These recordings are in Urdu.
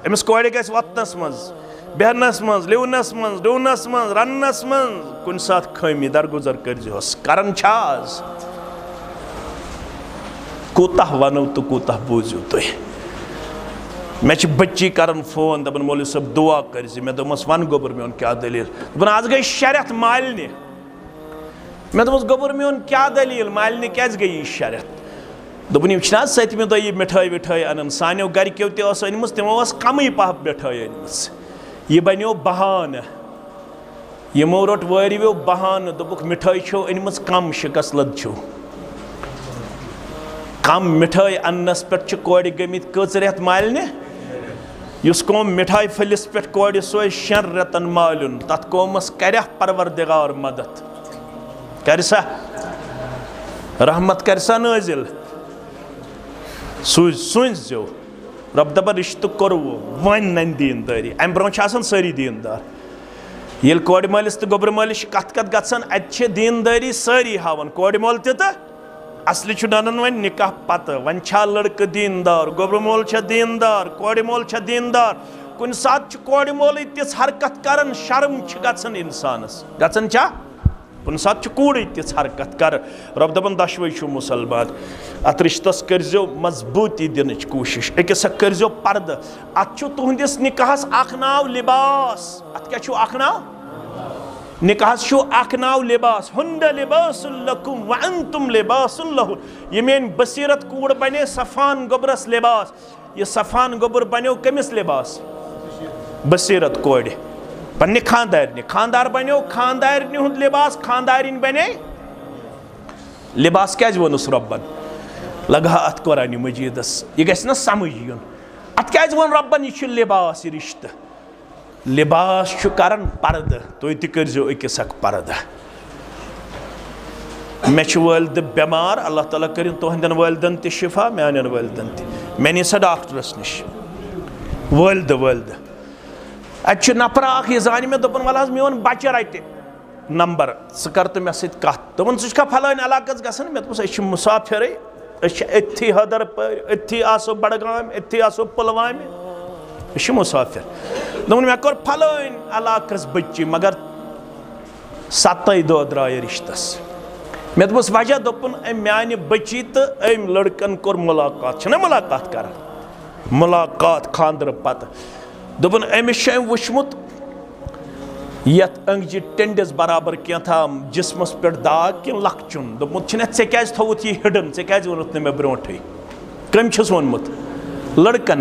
امس کورِ گژھِ وۄتھنس منٛز بیہنس منٛز لِونس منٛز ڈوٗنس منٛز رننس منٛز کُنہِ ساتہٕ خٲمی درگُزر کٔرۍزِہوس کران چھا آز کوٗتاہ ونو تہٕ کوٗتاہ بوٗزِو تُہۍ مےٚ چھِ بچی کران فون دپان مولوی صٲب دعا کٔرۍزِ مےٚ دوٚپمس ون گوٚبُر میون کیٛاہ دٔلیٖل دوٚپُن آز گٔے 6 رٮ۪تھ مالنہِ مےٚ دوٚپمس گوٚبُر میون کیٛاہ دٔلیٖل مالنہِ کیٛازِ گٔے یہِ 6 رٮ۪تھ دوٚپُن یِم چھِنہٕ حظ 7مہِ دۄہ یہِ مِٹھٲے وِٹھٲے اَنان سانیو گرِکیو تہِ ٲس أنمٕژ تِمو ٲس کمٕے پہم مِٹھٲے أنمٕژ یہِ بنیو بہانہٕ یِمو روٚٹ وٲرِویو بہانہٕ دوٚپُکھ مِٹھٲے چھو أنمٕژ کم شِکس لد چھو کم مِٹھٲے اننس پٮ۪ٹھ چھِ کورِ گٔمٕتۍ کٔژ رٮ۪تھ مالنہِ یُس قوم مِٹھاے پھٔلِس پٮ۪ٹھ کورِ سوزِ 6 رٮ۪تن مالیُن تتھ قومس کرِیٛا پروردگار مدد کرِ سا رحمت کرِ سا نٲزِل سوٗنٛچزیو رۄب دپان رِشتہٕ کوٚروُ وۄنۍ ننہِ دیٖندٲری امہِ برونٛہہ چھِ آسان سٲری دیٖندار ییٚلہِ کورِ مٲلِس تہٕ گوٚبرٕ مٲلِس چھِ کتھ گژھان اتہِ چھِ دیٖندٲری سٲری ہاوان کورِ مول تہِ تہٕ اصلہِ چھُ ننان وۄنۍ نکاح پتہٕ وۄنۍ چھا لڑکہٕ دیٖندار گوٚبرٕ مول چھا دیٖندار کورِ مول چھا دیٖندار کُنہِ ساتہٕ چھُ کورِ مولٕے تِژھ حرکت کران شرم چھِ گژھان انسانس گژھان چھا کُنہِ ساتہٕ چھُ کوٗرٕے تِژھ حرکت کران رۄب دپان دۄشوے چھُو مُسلمان اتھ رشتس کٔرۍزیو مضبوٗطی دِنٕچ کوٗشش أکِس اکھ کٔرۍزیو پردٕ اتھ چھُ تُہنٛدِس نکاحس اکھ ناو لباس اتھ کیٛاہ چھُو اکھ ناو نکاحس چھُو اکھ ناو لباس ہُنَّ لِباسٌ لَکُم وَأَنتُم لِباسٌ لَہُن یہِ میٲنۍ بصیرت کوٗر بنے صفان گوٚبرس لباس یہِ صفان گوٚبُر بنیو کٔمِس لباس بصیرت کورِ پننہِ خاندارنہِ خاندار بنیو خاندارنہِ ہُنٛد لباس خاندارِنۍ بنے لباس کیٛازِ ووٚنُس رۄبن لگہا اتھ قرآنِ مجیٖدس یہِ گژھِ نا سمجھ یُن اتھ کیٛازِ ووٚن رۄبن یہِ چھُ لباس یہِ رشتہٕ لباس چھُ کران پردٕ تُہۍ تہِ کٔرۍزیو أکِس اکھ پردٕ مےٚ چھِ وٲلدٕ بٮ۪مار اللہ تعالیٰ کٔرِنۍ تُہنٛدٮ۪ن وٲلدن تہِ شِفا میانٮ۪ن وٲلدن تہِ مےٚ نی سا ڈاکٹرس نِش وٲلدٕ اتہِ چھُ نفرا اکھ یہِ زانہِ مےٚ دوٚپُن وَلہٕ حظ میون بچہِ رٹہِ نمبر ژٕ کر تہٕ مےٚ سۭتۍ کتھ دوٚپُن ژٕ چھُکھا فلٲنۍ علاقس گژھان مےٚ دوٚپُس أسۍ چھِ مُسافِرٕے أسۍ چھِ أتھی حٲدرپٲرۍ أتھی آسو بڈگامہِ أتھی آسو پُلوامہِ أسۍ چھِ مُسافِر دوٚپُن مےٚ کوٚر فلٲنۍ علاقس بٔچی مگر 7 دۄہ درٛایہِ رشتس مےٚ دوٚپُس وجہ دوٚپُن أمۍ میانہِ بٔچی تہٕ أمۍ لڑکن کوٚر مُلاقات چھِنہ مُلاقات کران مُلاقات خاندرٕ پتہٕ دوٚپُن أمِس چھُ أمۍ وٕچھمُت یتھ أنٛگجہِ ٹیٚنٛڈِس برابر کینٛژھام جسمس پٮ۪ٹھ داغ کِنہٕ لۄکچُن دوٚپمُت چھُنہ ژےٚ کیٛازِ تھووُتھ یہِ ہِڈٕن ژےٚ کیٛازِ ووٚنُتھ نہٕ مےٚ برونٛٹھٕے کٔمۍ چھُس ووٚنمُت لڑکن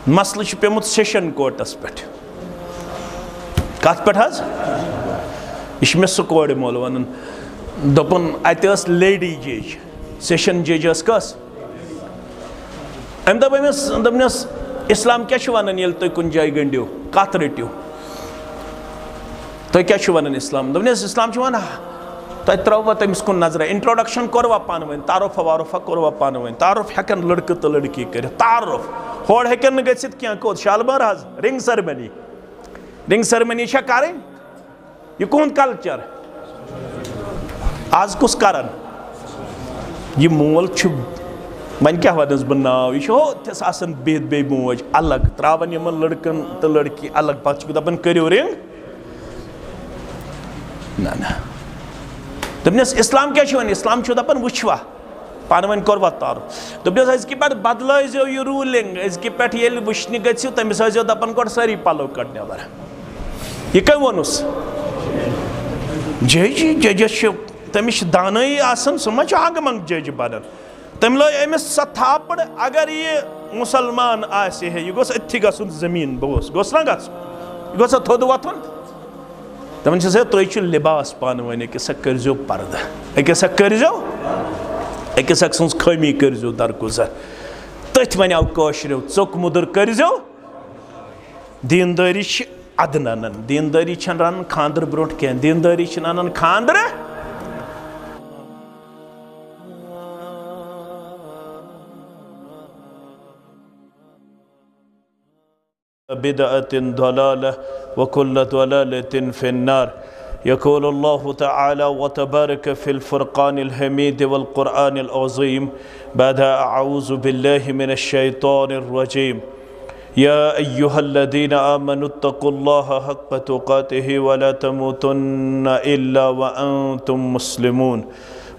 مسلہٕ چھُ پیوٚمُت سیشن کوٹس پٮ۪ٹھ کتھ پٮ۪ٹھ حظ یہِ چھُ مےٚ سُہ کورِ مول ونان دوٚپُن اتہِ ٲس لیڈی جج سیشن جج ٲس کۄس أمۍ دوٚپ أمِس دوٚپنَس اسلام کیٛاہ چھُ ونان ییٚلہِ تُہۍ کُنہِ جایہِ گٔنٛڈِو کتھ رٔٹِو تُہۍ کیٛاہ چھُو ونان اسلام دوٚپنَس اسلام چھُ ونان تۄہہِ ترٛٲوا تٔمِس کُن نظرا انٹروڈکشن کوٚروا پانہٕ ؤنۍ تعارُفا وارُفا کوٚروا پانہٕ ؤنۍ تعارُف ہٮ۪کن لڑکہٕ تہٕ لڑکی کٔرِتھ تعارُف ہورٕ ہٮ۪کن نہٕ گٔژھِتھ کینٛہہ کوٚت شالمٲر حظ رِنٛگ سٔرمٔنی چھا کرٕنۍ یہِ کُہُنٛد کلچر آز کُس کران یہِ مول چھُ وۄنۍ کیٛاہ ونس بہٕ ناو یہِ چھُ ہوٚتھس آسان بِہِتھ بیٚیہِ موج الگ تراوان یِمن لڑکن تہٕ لڑکی الگ پتہٕ چھُکھ دپان کٔرِو رِنٛگ نہ دوٚپنس اسلام کیٛاہ چھُ ونان اسلام چھُ دپان وٕچھوا پانہٕ ؤنۍ کوٚروا تعارُف دوٚپنس أزکہِ پٮ۪ٹھ بدلٲیزیو یہِ روٗلِنٛگ أزکہِ پٮ۪ٹھ ییٚلہِ وٕچھنہِ گٔژھِو تٔمِس ٲسۍزیو دپان گۄڈٕ سٲری پلو کڑ نٮ۪بر یہِ کٔمۍ ووٚنُس ججس چھُ تٔمِس چھِ دانٲیی آسان سُہ ما چھُ ہنٛگہٕ منٛگہٕ جج بنان تٔمۍ لٲج أمِس سۄ تھاپڑ اگر یہِ مُسلمان آسہِ ہے یہِ گوٚژھ أتھی گژھُن زٔمیٖن بوس گوٚژھ نا گژھُن یہِ گوٚژھ تھوٚد وۄتھُن دپان چھِس ہے تُہۍ چھِو لباس پانہٕ ؤنۍ أکِس اکھ کٔرۍزیو پردٕ أکِس اکھ کٔرۍزیو أکِس اکھ سٕنٛز خٲمی کٔرۍزیو درگُزر تٔتھۍ وَنیو کٲشریو ژوٚک مُدُر کٔرۍزیو دیٖندٲری چھِ اَدٕ اَنان دیٖندٲری چھَنہٕ رَنان خانٛدرٕ برونٛٹھ کینٛہہ دیٖندٲری چھِنہٕ اَنان خانٛدرٕ بدعة ضلالة وكل ضلالة في النار يقول الله تعالى وتبارك في الفرقان الحميد والقرآن العظيم بعد أعوذ بالله من الشيطان الرجيم يا أيها الذين آمنوا اتقوا الله حق تقاته ولا تموتن إلا وأنتم مسلمون.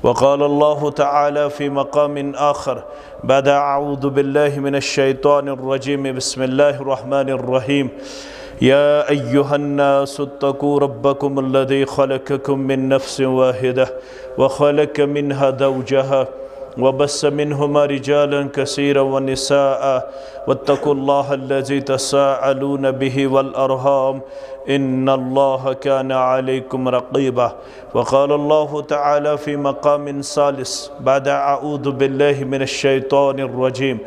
وقال الله تعالى في مقام آخر بعد أعوذ بالله من الشيطان الرجيم بسم الله الرحمن الرحيم يا أيها الناس اتقوا ربكم الذي خلقكم من نفس واحدة وخلق منها زوجها وبث منهما رجالا كثيرا ونساء واتقوا الله الذي تساءلون به والأرحام إن الله كان عليكم رقيبا. وقال الله تعالى في مقام ثالث بعد أعوذ بالله من الشيطان الرجيم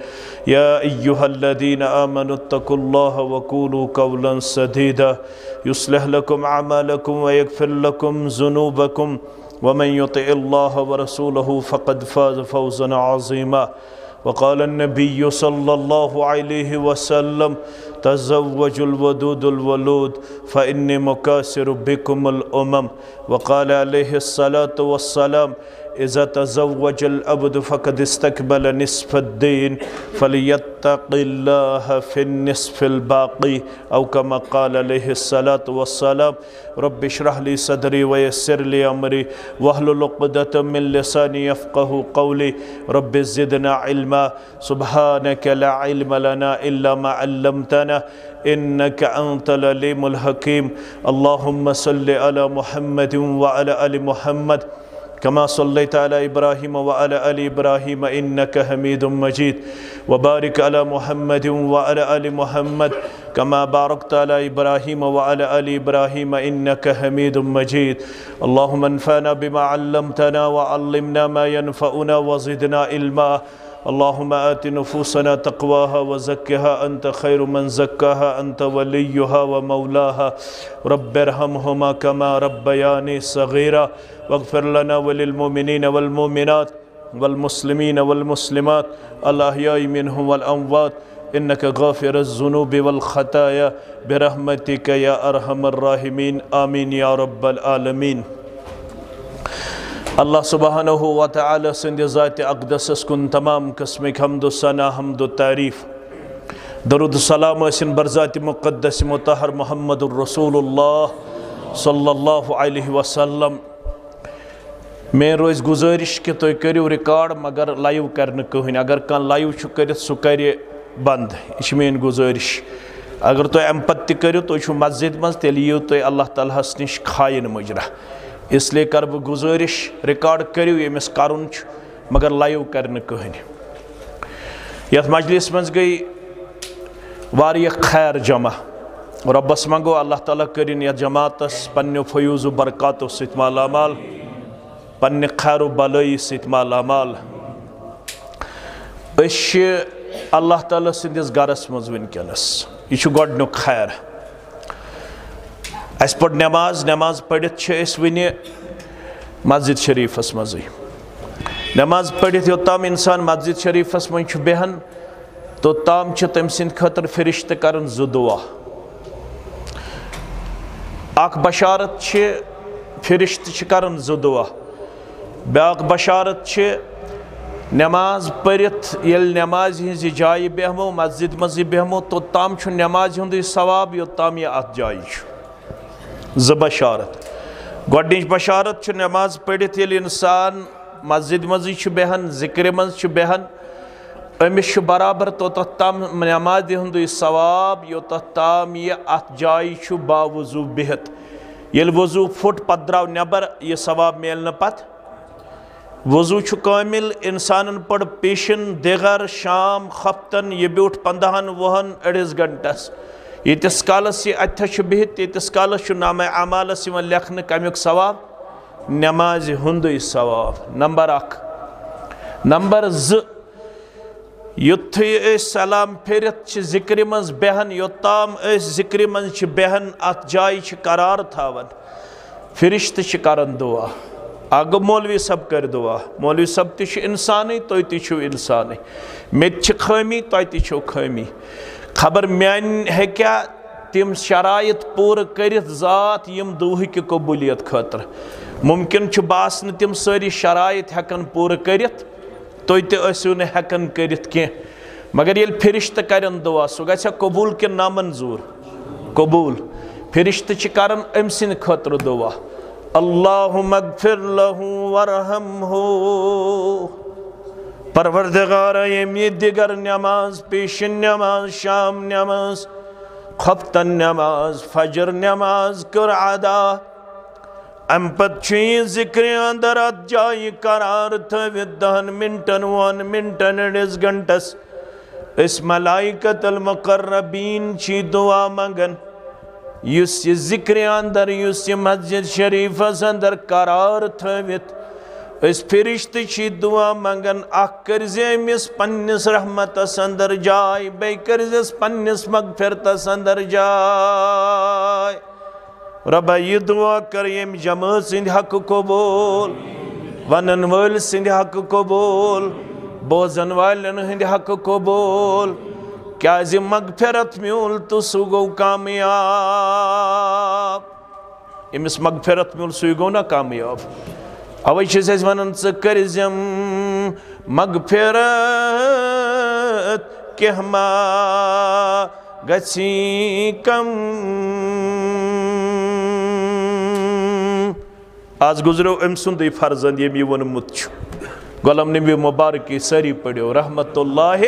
يا أيها الذين آمنوا اتقوا الله وقولوا قولا سديدا يصلح لكم أعمالكم ويغفر لكم ذنوبكم ومن يطع الله ورسوله فقد فاز فوزا عظيما. وقال النبي صلى الله عليه وسلم تزوجوا الودود الولود فإني مكاثر بكم الأمم. وقال عليه الصلاة والسلام إذا تزوج العبد فقد استقبل نصف الدين فليتق الله في النصف الباقي أو كما قال عليه الصلاة والسلام رب اشرح لي صدري ويسر لي أمري واحلل عقدة من لساني يفقه قولي رب زدنا علما سبحانك لا علم لنا إلا ما علمتنا إنك أنت العليم الحكيم. اللهم صل على محمد وعلى آل محمد كما صليت على إبراهيم وعلى آل إبراهيم إنك حميد مجيد. وبارك على محمد وعلى آل محمد كما باركت على إبراهيم وعلى آل إبراهيم إنك حميد مجيد. اللهم انفعنا بما علمتنا وعلمنا ما ينفعنا وزدنا علما. اللهم آت نفوسنا تقواها وزكها أنت خير من زكاها أنت وليها ومولاها. رب ارحمهما كما ربياني صغيرا واغفر لنا وللمؤمنين والمؤمنات والمسلمين والمسلمات الأحياء منهم والأموات إنك غافر الذنوب والخطايا برحمتك يا أرحم الراحمين آمين يا رب العالمين. اللہ سبحانہ و تعالی سند ذات اقدس کن تمام قسمک حمد و ثنا حمد و تعریف درود سلام اسن برذات مقدس مطہر محمد الرسول اللہ صلی اللہ علیہ وسلم. میں روز گزارش کہ تُہۍ کٔرِو ریکارڈ مگر لائیو کرنہٕ کٕہٕنۍ. اگر کانٛہہ لائیو چھُ کٔرِتھ سُہ کرِ بند. یہِ چھِ میٛٲنۍ گزارش. اگر تُہۍ اَمہِ پتہٕ تہِ کٔرِو تُہۍ چھُو مسجد منٛز تیٚلہِ یِیِو تُہۍ اللہ تعالیٰ ہس نِش خایِن مُجرا. اس لیے کر بہٕ گزارش ریکارڈ کٔرِو ییٚمِس کرُن چھُ مگر لائیو کرنہٕ کٕہٕنۍ. یتھ مجلس منٛز گٔے واریاہ خیر جمع. رۄبس منٛگو اللہ تعالیٰ کٔرِنۍ یتھ جماعتس پننیو فیوٗض و برکاتو سۭتۍ مالا مال پننہِ خیر و بلٲیی سۭتۍ مالا مال. أسۍ چھِ اللہ تعالیٰ سٕنٛدِس گرس منٛز وٕنکٮ۪نس. یہِ چھُ گۄڈنیُک خیر. اَسہِ پٔر نٮ۪ماز پٔرِتھ چھِ أسۍ وٕنہِ مسجد شریٖفس منٛزٕے. نٮ۪ماز پٔرِتھ یوٚتام اِنسان مسجد شریٖفس منٛز چھُ بیٚہن توٚتام چھِ تٔمۍ سٕنٛدِ خٲطرٕ فرشتہٕ کران زٕ دُعا. اکھ بشارت چھِ فرشتہٕ چھِ کران زٕ دُعا. بیٛاکھ بشارت چھِ نٮ۪ماز پٔرِتھ ییٚلہِ نٮ۪مازِ ہِنٛزِ جایہِ بیٚہمو مسجد منٛزٕے بیٚہمو توٚتام چھُ نٮ۪مازِ ہُنٛدُے ثواب یوٚتام یہِ اَتھ جایہِ چھُ. زٕ بشارت. گۄڈنِچ بشارت چھِ نٮ۪ماز پٔرِتھ ییٚلہِ اِنسان مسجد منٛزٕے چھُ بیٚہن ذِکرِ منٛز چھُ بیٚہن أمِس چھُ برابر توٚتتھ تام نٮ۪مازِ ہُنٛدُے ثواب یوٚتتھ تام یہِ اَتھ جایہِ چھُ باوضوٗ بِہِتھ. ییٚلہِ وضوٗ پھُٹ پتہٕ درٛاو نٮ۪بر یہِ ثواب میلہِ نہٕ پتہٕ. وضوٗ چھُ کٲمِل اِنسانن پٔر پیشن دِگر شام خفتن یہِ بیوٗٹھ 15 وُہن أڑِس گنٹس. ییٖتِس کالس یہِ اَتھٮ۪س چھُ بِہِتھ تیٖتِس کالس چھُ نامہ اعمالس یِوان لیکھنہٕ کمیُک ثواب نٮ۪مازِ ہُنٛدُے ثواب. نمبر 1. نمبر 2. یُتھُے أسۍ سلام پھِرِتھ چھِ ذِکرِ منٛز بیٚہن یوٚتام أسۍ ذِکرِ منٛز چھِ بیٚہن اَتھ جایہِ چھِ قرار تھاوان فرشتہٕ چھِ کران دُعا. اگر مولوی صٲب کر دعا. مولوی صٲب تہِ چھُ اِنسانٕے تُہۍ تہِ چھِو اِنسانٕے. مےٚ تہِ چھِ خٲمی تۄہہِ تہِ چھو خٲمی. خبر میانہِ ہیٚکیٛاہ تِم شرائط پوٗرٕ کٔرِتھ ذات یِم دُعاہٕکہِ قبوٗلیت خٲطرٕ. مُمکِن چھُ باسنہٕ تِم سٲری شرائط ہٮ۪کن پوٗرٕ کٔرِتھ تُہۍ تہِ ٲسِو نہٕ ہٮ۪کان کٔرِتھ کینٛہہ. مگر یل فرشتہ کرن دعا سو گژھیا قبول کہ نامنظور قبول فرشتہ چھ کرن ام سن خاطر دعا اللہم اغفر لہ ورحمہ پروردگار یم یہ دیگر نماز پیشن نماز شام نماز خفتن نماز فجر نماز کر ادا ام پت چھ ذکر اندر ات جائی قرار تھوت 10 منٹن 1 منٹن 1 گھنٹس اس ملائکت المقربین چھ دعا منگن یس یہ ذکر اندر یس یہ مسجد شریف اندر قرار تھوت اس فرشتہ چھ دعا منگن اخ کرزِ امس پننس رحمتس اندر جائے بے کرزس پننس مغفرتس اندر جائے ربا یہ دعا کر یم جمع سند حق قبول ونن ول سند حق قبول بوزن والن ہند حق قبول کیاز مغفرت میول تو سو گو کامیاب امس مغفرت میول سو گو نا کامیاب اوے چھس اس ونن ژ کرزم مغفرت کہ ما گچھی کم آج گزرو ام سندی فرزند یم ونمت چھ غلام نبی مبارکی سری پڑھو رحمت اللہ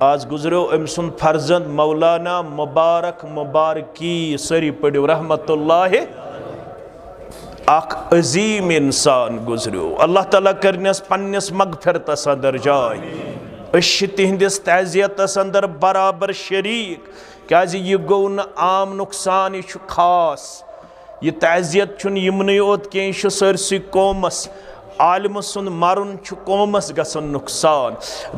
آج گزرو ام سند فرزند مولانا مبارک مبارکی سری پڑھو رحمت اللہ اخ عظیم انسان گزرو اللہ تعالیٰ کرنس پننس مغفرتس اندر جائے اش تہندس تعزیتس اندر برابر شریک کیازِ یہ گو نا عام نقصان یہ خاص یہ تعزیت چھن یمنی اوت کی یہ سرسی قومس عالم سن مرن چھ قومس گسن نقصان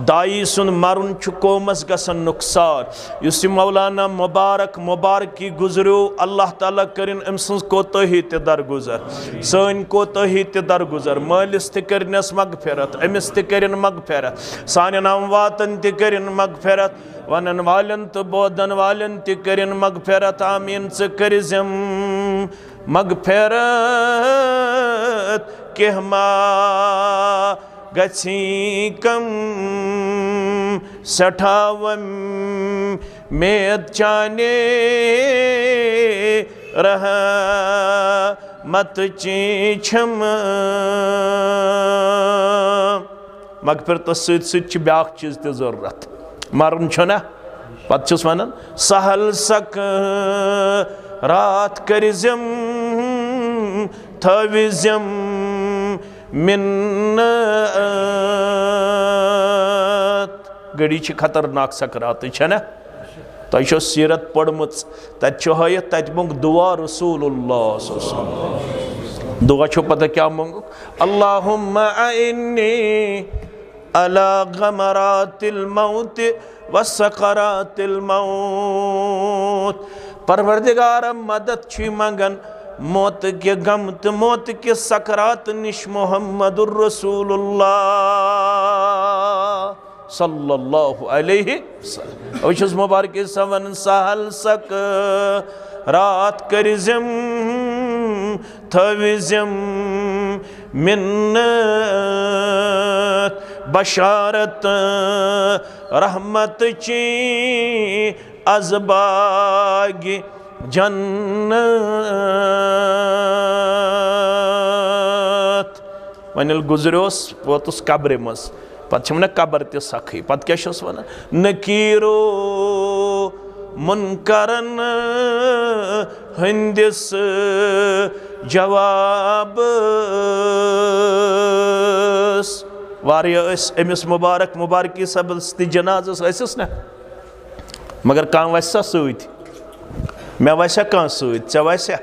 دائی سن مرن چھ قومس گسن نقصان یس مولانا مبارک مبارکی گزرو اللہ تعالیٰ کرن امسنس کوتاہی تے درگزر سن کوتاہی تے درگزر مالس تے کرنس مغفرت امس تے کرن مغفرت سانن امواتن تے کرن مغفرت ونن والن تو بودن والن تے کرن مغفرت آمین سے کرزم مغفرت کہ ما گچھی کم سٹھاوم مید چانے رہا مت چیچھم مغفرت سید سید چھ بیاک چیز تے ضرورت مرن چھنا پت چھس ونن سہل سک رات کرزم تھوزم منت گڑی چھ خطرناک سکرات چھنا تیشو سیرت پڑمت تت چھوئیت تت مونگ دعا رسول اللہ صلی اللہ علیہ وسلم دعا چھو پتہ کیا مونگ اللہم اعنی علی غمرات الموت وسقرات الموت پروردگار مدد چھ منگن موت کے غمت موت کے سکرات نش محمد الرسول اللہ صلی اللہ علیہ وسلم اوچھس مبارک سون سہل سک رات کرزم تھوزم منت بشارت رحمت چی ازباگ جنت ونیل گزریوس ووتس قبر مز پت چھمنا قبر تی سخی پت کیا شس ونا نکیرو منکرن ہندس جواب واریا امس مبارک مبارکی سبس تی جنازس ایسس نا مگر کان ویسا سویت میں ویسا کان سویت چا ویسا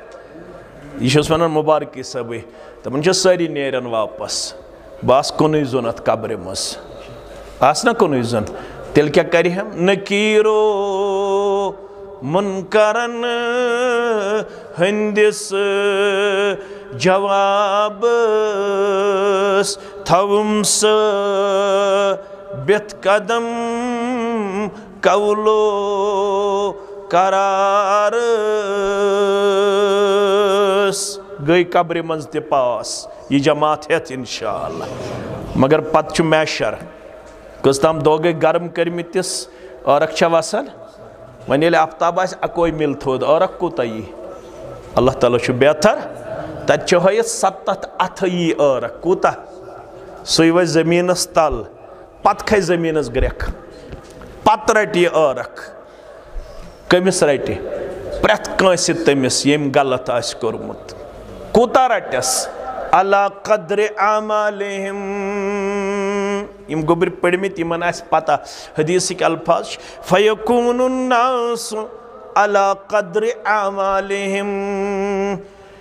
یہ شس ونن مبارکی سبی تمن چھ ساری نیرن واپس باس کنوی زونت قبر مز آسنا کنوی زون تیل کیا کری ہم نکیرو منکرن ہندس جواب تھوم سا بیت قدم قولو قرار گئی قبر منز تے پاس یہ جماعت ہے انشاءاللہ مگر پت چھ میشر کس تام دو گئی گرم کرمتس عورق چھا وسان ون ییٚلہِ آفتاب آسہِ اکوے مِل تھوٚد عورق کوٗتاہ یی اللہ تعالیٰ چھُ بہتر تتہِ چھُ ہٲیِتھ 7 اَتھٕ یی عورق کوٗتاہ سُے وَسہِ زٔمیٖنس تل پتہٕ کھسہِ زٔمیٖنس گرٛٮ۪کھ پتہٕ رٹہِ یہِ عورق کٔمِس رٹہِ پرٛٮ۪تھ کٲنٛسہِ تٔمِس ییٚمۍ غلط آسہِ کوٚرمُت کوٗتاہ رٹٮ۪س علی قدر اعمالہم یم گوٚبرۍ پٔرمٕتۍ یِمن آسہِ پتہ حدیثٕکۍ الفاظ چھِ فیکون الناس علی قدر اعمالہم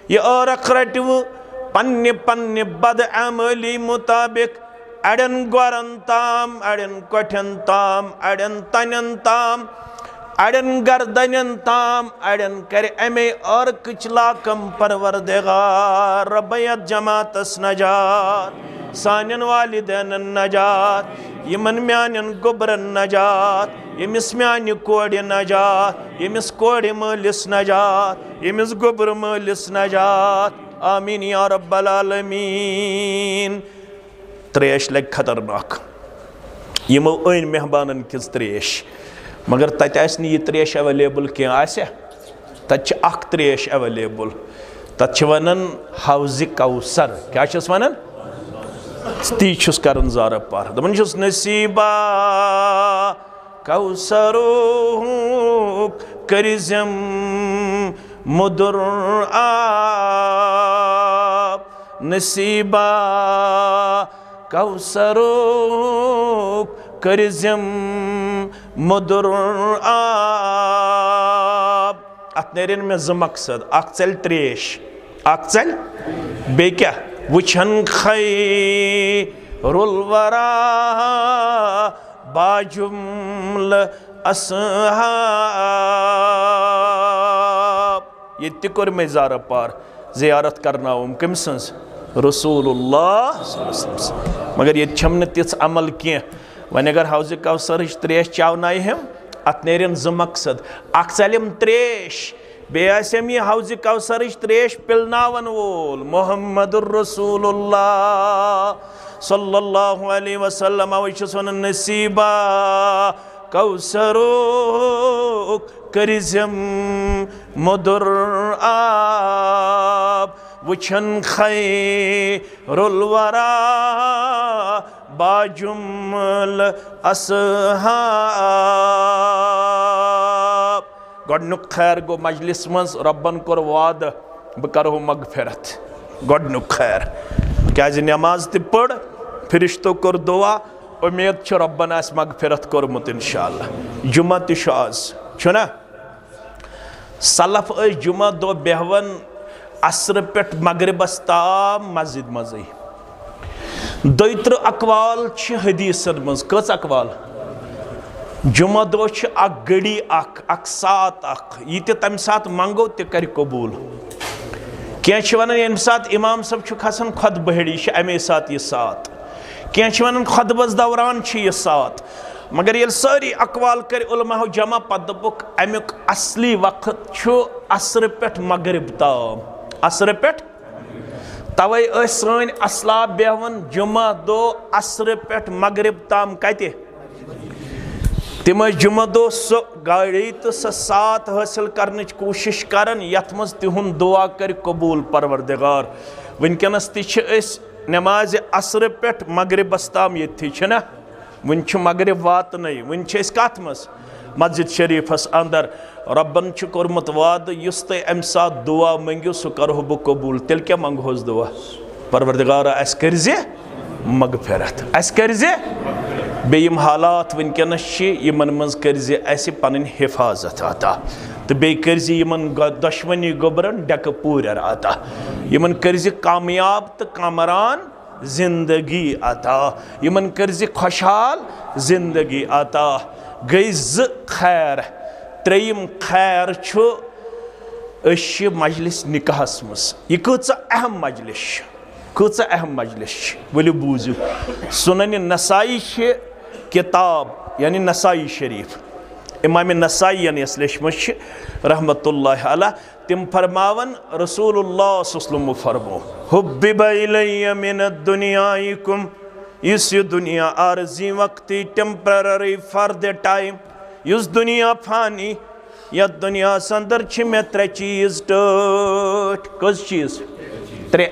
یہ عورق رٹہِ وۄنۍ پننہِ بد عملی مطابق اڑٮ۪ن گۄرن تام اڑٮ۪ن کۄٹھٮ۪ن تام اڑٮ۪ن تنٮ۪ن تام اڑٮ۪ن گردنٮ۪ن تام اڑٮ۪ن کرِ امے عورقٕچ لاکم پروردگار رۄبے یتھ جماعتس نجات سانٮ۪ن والدینن نجات یِمن میانٮ۪ن گوٚبرن نجات ییٚمِس میانہِ کورِ نجات ییٚمِس کورِ مٲلِس نجات ییٚمِس گوٚبرٕ مٲلِس نجات آمیٖن یا رب العالمیٖن تریش لگہِ خطرناک یِمو أنۍ مہمانن کِژھ تریش مگر تتہِ آسہِ نہٕ یہِ تریش ایویلیبل کینٛہہ آسیا تتہِ چھِ اکھ تریش ایویلیبل تتھ چھِ ونان حوضِ کوثر کیٛاہ چھِس ونان تی چھُس کران زارٕ پار دپان چھُس نصیٖبا کوثرُک کٔرزٮ۪م مُدُر آب نصیٖبا کوثرُک کٔرزٮ۪م مُدُر آب اتھ نیرن مےٚ 2 مقصد اکھ ژلہِ تریش اکھ ژلہِ بیٚیہِ کیٛاہ وٕچھن خیر الورا باجملہ اصحاب ییٚتہِ تہِ کوٚر مےٚ زارٕ پار زیارت کرناوُم کٔمۍ سٕنٛز رسول اللہ صلی اللہ علیہ وسلم مگر ییٚتہِ چھَم نہٕ تِژھ عمل کینٛہہ وۄنۍ اگر حوضِ کوثرٕچ تریش چاونایہم اتھ نیرن 2 مقصد اکھ ژلیم تریش بیٚیہِ آسیم یہِ حوضِ کوثرٕچ تریش پِلناون وول محمد رسول اللہ صلی اللہ علیہ وسلم اوے چھُس ونان نصیٖبا کوثرُک کٔرزٮ۪م مُدُر آب وٕچھن خیر الورا باجمل اصحاب گۄڈنیُک خیر گوٚو مجلس منٛز رۄبن کوٚر وعدٕ بہٕ کرہو مغفرت گۄڈنیُک خیر کیٛازِ نٮ۪ماز تہِ پٔر فرشتو کوٚر دعا اُمید چھِ رۄبن آسہِ مغفرت کوٚرمُت انشاء اللہ جمعہ تہِ چھُ آز چھُنا سلف ٲسۍ جمعہ دۄہ بیٚہوان عصرٕ پٮ۪ٹھ مغربس تام مسجد منٛزٕے 32 اقوال چھِ حدیثن منٛز کٔژ اقوال جمعہ دۄہ چھِ اکھ گھڑی اکھ سات اکھ یہِ تہِ تمہِ ساتہٕ منگو تہِ کرِ قبوٗل کینٛہہ چھِ ونان ییٚمہِ ساتہٕ امام صٲب چھُ کھسان خۄطبہٕ ہیٚرِ یہِ چھِ امے ساتہٕ یہِ سات کینٛہہ چھِ ونان خۄطبس دوران چھِ یہِ سات مگر ییٚلہِ سٲری اقوال کٔرۍ علماہو جمع پتہٕ دوٚپُکھ امیُک اصلی وقت چھُ عصرٕ پٮ۪ٹھ مغرب تام عصرٕ پٮ۪ٹھ توے ٲسۍ سٲنۍ اسلاف بیٚہوان جمعہ دۄہ عصرٕ پٮ۪ٹھ مغرب تام کتہِ تِم ٲسۍ جمعہ دۄہ سُہ گاڑی تہٕ سۄ سات حٲصِل کرنٕچ کوٗشش کران یتھ منٛز تِہُنٛد دعا کرِ قبوٗل پروردگار وٕنکیٚنس تہِ چھِ أسۍ نٮ۪مازِ عصرٕ پٮ۪ٹھ مغربس تام ییٚتھی چھِنہ وٕنہِ چھُ مغرب واتنٕے وٕنہِ چھِ أسۍ کتھ منٛز مسجد شریفس اندر رۄبن چھُ کوٚرمُت وعدٕ یُس تُہۍ امہِ ساتہٕ دعا منٛگِو سُہ کرہو بہٕ قبوٗل تیٚلہِ کیٛاہ منگہوس دعا پروردگارا اسہِ کٔرزِ مغفرت اسہِ کٔرزِ بیٚیہِ یِم حالات وٕنکیٚنس چھِ یِمن منٛز کٔرزِ اسہِ پنٕنۍ حفاظت عطا تہٕ بیٚیہِ کٔرزِ یِمن دۄشوٕنی گوٚبرن ڈٮ۪کہٕ پوٗرٮ۪ر عطا یِمن کٔرزِ کامیاب تہٕ کامران زندگی عطا یِمن کٔرزِ خۄشحال زندگی عطا گٔے 2 خیر 3یِم خیر چھُ أسۍ چھِ مجلس نکاحس منٛز یہِ کۭژاہ اہم مجلس چھِ کۭژاہ اہم مجلس چھِ ؤلِو بوٗزِو سُننِ نسائی چھِ کِتاب یعنی نسائی شریف امام نسائین یۄس لیچھمٕژ چھِ رحمتہ اللہ علیہ تِم فرماون رسول اللہ صلی اللہ علیہ وسلم فرمو حُبِّبَ اِلَيَّ مِنَ الدُّنْيَائِكُمْ اس یہ دنیا عارضی وقتی ٹیمپرری فار دی ٹائم اس دنیا فانی یا دنیا سندر چھ میں ترے چیز ٹوٹ کس چیز ترے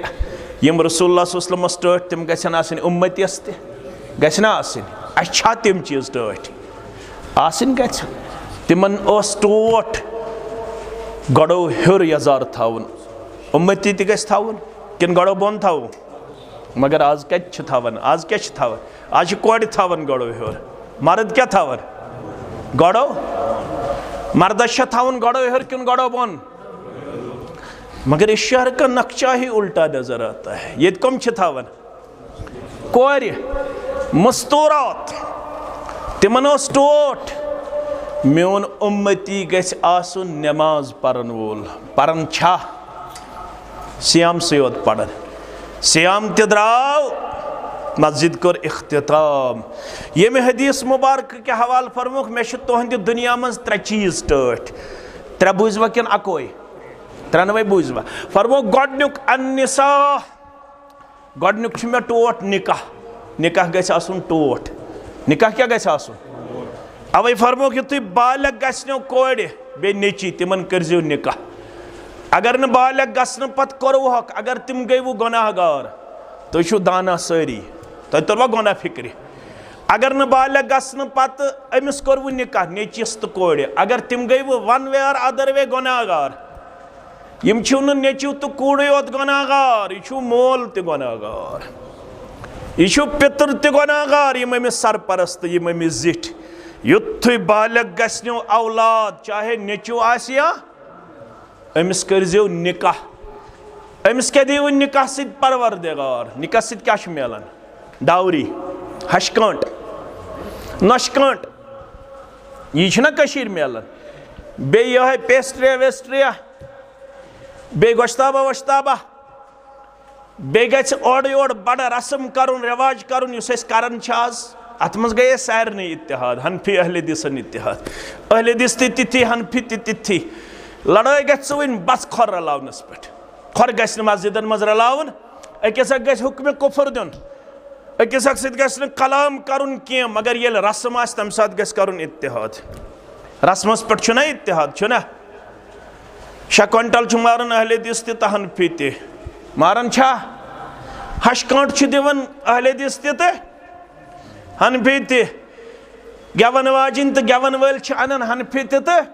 یم رسول اللہ صلی اللہ علیہ وسلم ٹوٹ تم گژھن آسن امتی استے گژھن آسن اچھا تم چیز ٹوٹ آسن گژھن تمن اس ٹوٹ گڑو ہر یزار تھاون امتی تہ گژھِ تھاون کن گڑو بون تھاون مگر آز کت چھ تھاون آز کیا چھ تھاون آج کوڑ تھاون گڑو ہر مرد کیا تھاون گڑو مردس چھ تھاون گڑو ہر کن گڑو بون مگر اس شہر کا نقشہ ہی الٹا نظر آتا ہے یہ کم چھ تھاون کوڑ مستورات تمن اس ٹوٹ میون امتی گژھِ آسن نماز پرن وول پرن چھا سیام سیوت پڑھن سیام تہ دراو مسجد کر اختتام یہ میں حدیث مبارک کے حوال فرموک میں چھ تہندِ دنیا مز ترے چیز ٹوٹ ترے بوزوا کن اکوئی ترنوے بوزوا فرموک گۄڈنیُک النساء گۄڈنیُک چھ میں ٹوٹ نکاح نکاح گژھِ آسن ٹوٹ نکاح کیا گژھِ آسن اوے فرموک یہ تھی بالغ گژھنو کوڑ بے نیچی تمن کرزیو نکاح اگر نہ بالغ گژھن پت کرو حق اگر تم گئی وہ گناہ گار تو چھو دانا ساری تو تروا گناہ فکری اگر نہ بالغ گژھن پت امس کرو نکاح نیچیس تو کوڑ اگر تم گئی وہ ون وے اور ادر وے گناہ گار یم چھو نہ نیچیو تو کوڑے یوت گناہ گار یہ چھو مول تے گناہ گار یہ چھو پتر تے گناہ گار یم امس سرپرست یم امس زٹھ یتھوی بالغ گژھنو اولاد چاہے نیچو آسیا امس کرزیو نکاح امس کیا دیو نکاح سید پروردگار نکاح سید کیا چھ میلان ڈاوری ہشکانٹ نشکانٹ یہ چھنا کشیر میلان بے یہ پیسٹریا ویسٹریا بے گوشتابہ وشتابہ بے گچھ اوڑ یوڑ بڑا رسم کرن رواج کرن یس اس کرن چھاز اتمز گئے سارنی اتحاد حنفی اہل حدیثن اتحاد اہل حدیث تھی حنفی تھی لڑائی گژھِ ون بس کھور رلاونس پہ کھور گژھِ مسجدن مز رلاون اکس اک گژھِ حکم کفر دین اکس اک سۭتۍ گژھِ نہٕ کلام کرن کی مگر ییٚلہِ رسم آسہِ تمہِ ساتہٕ گژھِ کرن اتحاد رسمس پہ چھُنہ اتحاد چھُنہ 6 کوینٹل چھُ مارن اہل حدیث تہِ تہٕ حنفی تہِ مارن چھا ہشکانٹ چھُ دِوان اہل حدیث تہِ تہٕ حنفی تہِ گیون واجن تہٕ گیون وٲلۍ چھِ انان حنفی تہِ تہٕ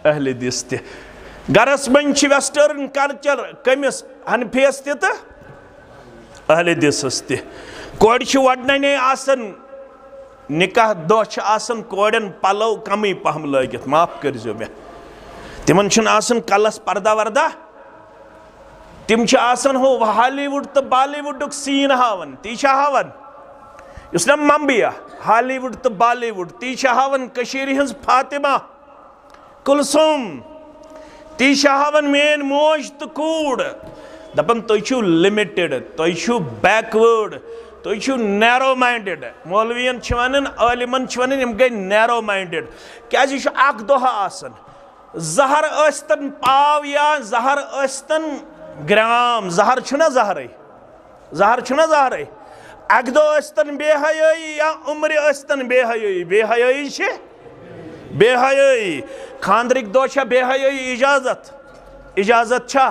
اہل حدیث تہِ گرس منٛز چھِ ویسٹرن کلچر کٔمِس حنفیس تہِ تہٕ اہل حدیثس تہِ کورِ چھِ وڈننے آسان نکاح دۄہ چھِ آسان کورٮ۪ن پلو کمٕے پہم لٲگِتھ معاف کٔرزیو مےٚ تمن چھُنہٕ آسان کلس پردہ وردہ تم چھِ آسان ہو ہالی وُڈ تہٕ بالی وُڈُک سین ہاوان تی چھا ہاوان یُس نا ممبیا ہالی وُڈ تہٕ بالی وُڈ تی چھا ہاوان کشیٖرِ ہٕنٛز فاطمہ کلثوم تی چھا ہاوان مین موج تہٕ کوٗر دپان تُہۍ چھِو لِمِٹِڈ تُہۍ چھِو بیکوٲڈ تُہۍ چھِو نیرو ماینڈِڈ مولوین چھِ ونان عٲلمن چھِ ونان یِم گٔے نیرو ماینڈِڈ کیازِ یہِ چھُ اکھ دۄہ آسان زہر ٲسۍتن پاو یا زہر ٲسۍتن گرام زہر چھُنہ زہرے زہر چھُنہ زہرے اکہ دۄہ ٲسۍتن بے حیٲیی یا عمرِ ٲسۍتن بے حیٲیی بے حیٲیی چھِ بے حیٲیی خاندرٕکۍ دۄہ چھا بے حیٲیی اجازت اجازت چھا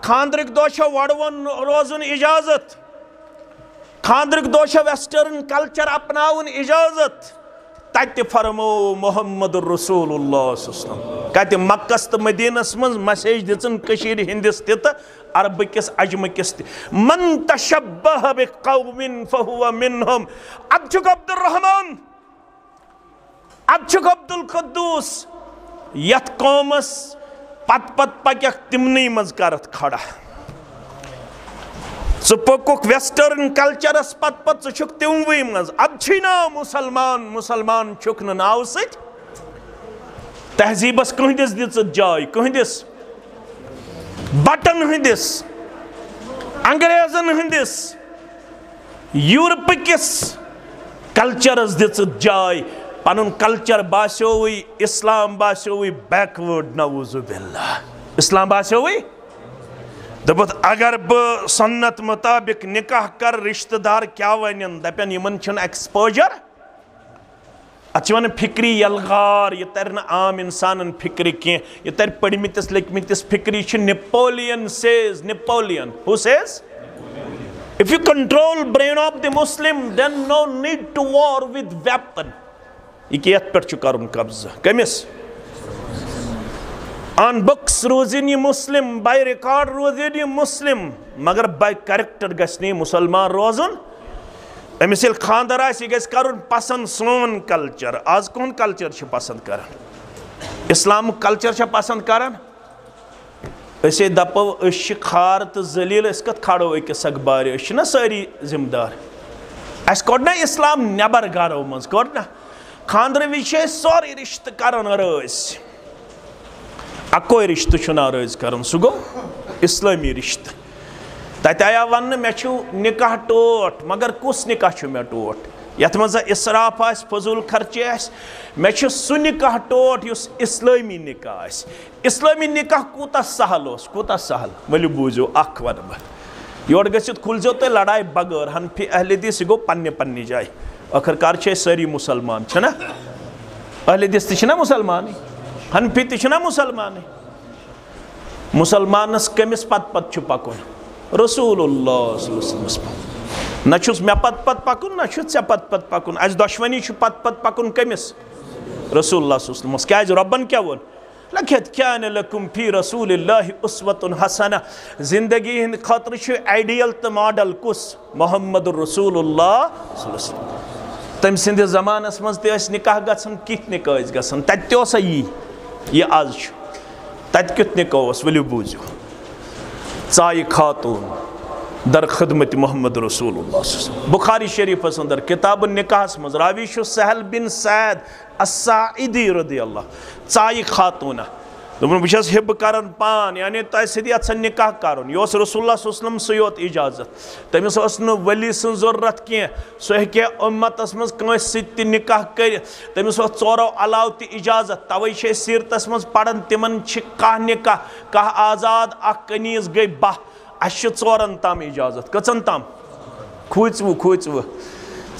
خاندرٕکۍ دۄہ چھا وڑوُن روزُن اجازت خاندرٕکۍ دۄہ چھا ویسٹرن کلچر اپناوُن اجازت تتہِ فرمو محمد رسول اللہ صلی اللہ علیہ وسلم کتہِ مکس تہٕ مدینس منٛز مسیج دِژن کٔشیٖرِ ہٕنٛدِس تہِ تہٕ عربہٕ کِس عجمہٕ کِس تہِ من تشبہ بقوم فہو منہم اد چھُکھ عبدالرحمان اد چھُکھ عبدالقدوس یتھ قومس پت پکیکھ تمنٕے منٛز کرتھ کھڑا ژٕ پوٚکُکھ ویسٹرن کلچرس پت ژٕ چھُکھ تِموٕے منٛز اد چھُے ناو مسلمان مسلمان چھُکھ نہٕ ناو سۭتۍ تہذیبس کٕہٕنٛدِس دِژٕتھ جاے کٕہٕنٛدِس بٹن ہٕنٛدِس انگریزن ہٕنٛدِس یورپہٕ کِس کلچرس دِژٕتھ جاے پنُن کلچر باسیووٕے اسلام باسیووٕے بیکوٲڈ نعوذ باللہ اسلام باسیووٕے دپت اگر بہ سنت مطابق نکاح کر رشتہ دار کیا ونن دپن یمن چھن ایکسپوجر اتھ ون فکری یلغار یہ تر نا عام انسانن فکر کی یہ تر پڑھمتس لکھمتس فکری چھ Napoleon says Napoleon who says if you control brain of the Muslim then no need to war with weapon یہ کیت پر چھ کرن قبضہ کمس on books روزن یہ مسلم by record روزن یہ مسلم مگر by character گژھنی مسلمان روزن امس یل خاندر آس یہ گژھِ کرن پسند سون کلچر آز کون کلچر چھ پسند کران اسلام کلچر چھ پسند کران اسے دپو اس چھ خار تو ذلیل اس کت کھڑو اکس اخبار اس نا ساری ذمہ دار اس کوڑ نا اسلام نیبر گارو منز کوڑ نا خاندر وچ سوری رشتہ کران رٲز اکوئی رشتہ چھنا رٲز کران سُہ گوٚو اسلامی رشتہ تتہ آیا ون مے چھُ نکاح ٹوٹ مگر کس نکاح چھُ مے ٹوٹ یتھ منٛز اسراف آسہِ فضول خرچی آسہِ مے چھُ سُہ نکاح ٹوٹ یُس اسلٲمی نکاح آسہِ اسلٲمی نکاح کوٗتاہ سہل اوس کوٗتاہ سہل ؤلِو بوٗزِو اکھ ونہٕ بہٕ یورٕ گٔژھِتھ کھُلزیو تُہۍ لڑاے بغٲر حنفی اہل حدیث یہِ گوٚو پننہِ پننہِ جایہِ ٲخٕر کار چھِ أسۍ سٲری مُسلمان چھِنا اہل حدیث تہِ چھِنا مُسلمانٕے حنفی تہِ چھِنا مُسلمانٕے مُسلمانس کٔمِس پتہٕ پتہٕ چھُ پکُن رسول اللہ صلی اللہ علیہ وسلم نہ چھُس مے پتہٕ پتہٕ پکُن نہ چھُ ژےٚ پتہٕ پتہٕ پکُن اسہِ دۄشوٕنی چھُ پتہٕ پتہٕ پکُن کٔمِس رسول اللہ صلی اللہ علیہ وسلمس کیازِ رۄبن کیاہ ووٚن لقد كان لكم في رسول الله اسوة حسنة زندگی ہند خاطر چھُ آئیڈیل تہٕ ماڈل کُس محمد رسول اللہ صلی اللہ علیہ وسلم تٔمۍ سٕنٛدِس زمانس منٛز تہِ ٲسۍ نکاح گژھان کِتھ نکاح ٲسۍ گژھان تتہِ تہِ اوسا یہِ آز چھُ تتہِ کیُتھ نکاح اوس ؤلِو بوٗزِو ژایہِ خاتون در خدمت محمد رسول اللہ صلی اللہ علیہ وسلم بخاری شریفس اندر کتاب النکاحس مز راوی چھُ سہل بن سعد الساعدی رضی اللہ ژایہِ خاتونہ دوٚپُن بہٕ چھَس ہِبہٕ کران پان یعنی تۄہہِ سۭتۍ یژھان نکاح کرُن یہِ اوس رسول اللہ صلی اللہ علیہ وسلم سٕے یوت اجازت تٔمِس اوس نہٕ ؤلی سٕنٛز ضروٗرت کینٛہہ سُہ ہیٚکہِ ہا اُمتس منٛز کٲنٛسہِ سۭتۍ تہِ نکاح کٔرِتھ تٔمِس اوس ژورو علاوٕ تہِ اجازت توے چھِ أسۍ سیٖرتس منٛز پران تِمن چھِ کاہ نکاح کاہ آزاد اکھ کنیٖز گٔے باہ اسہِ چھِ ژورن تام اجازت کٔژن تام کھوٗژوٕ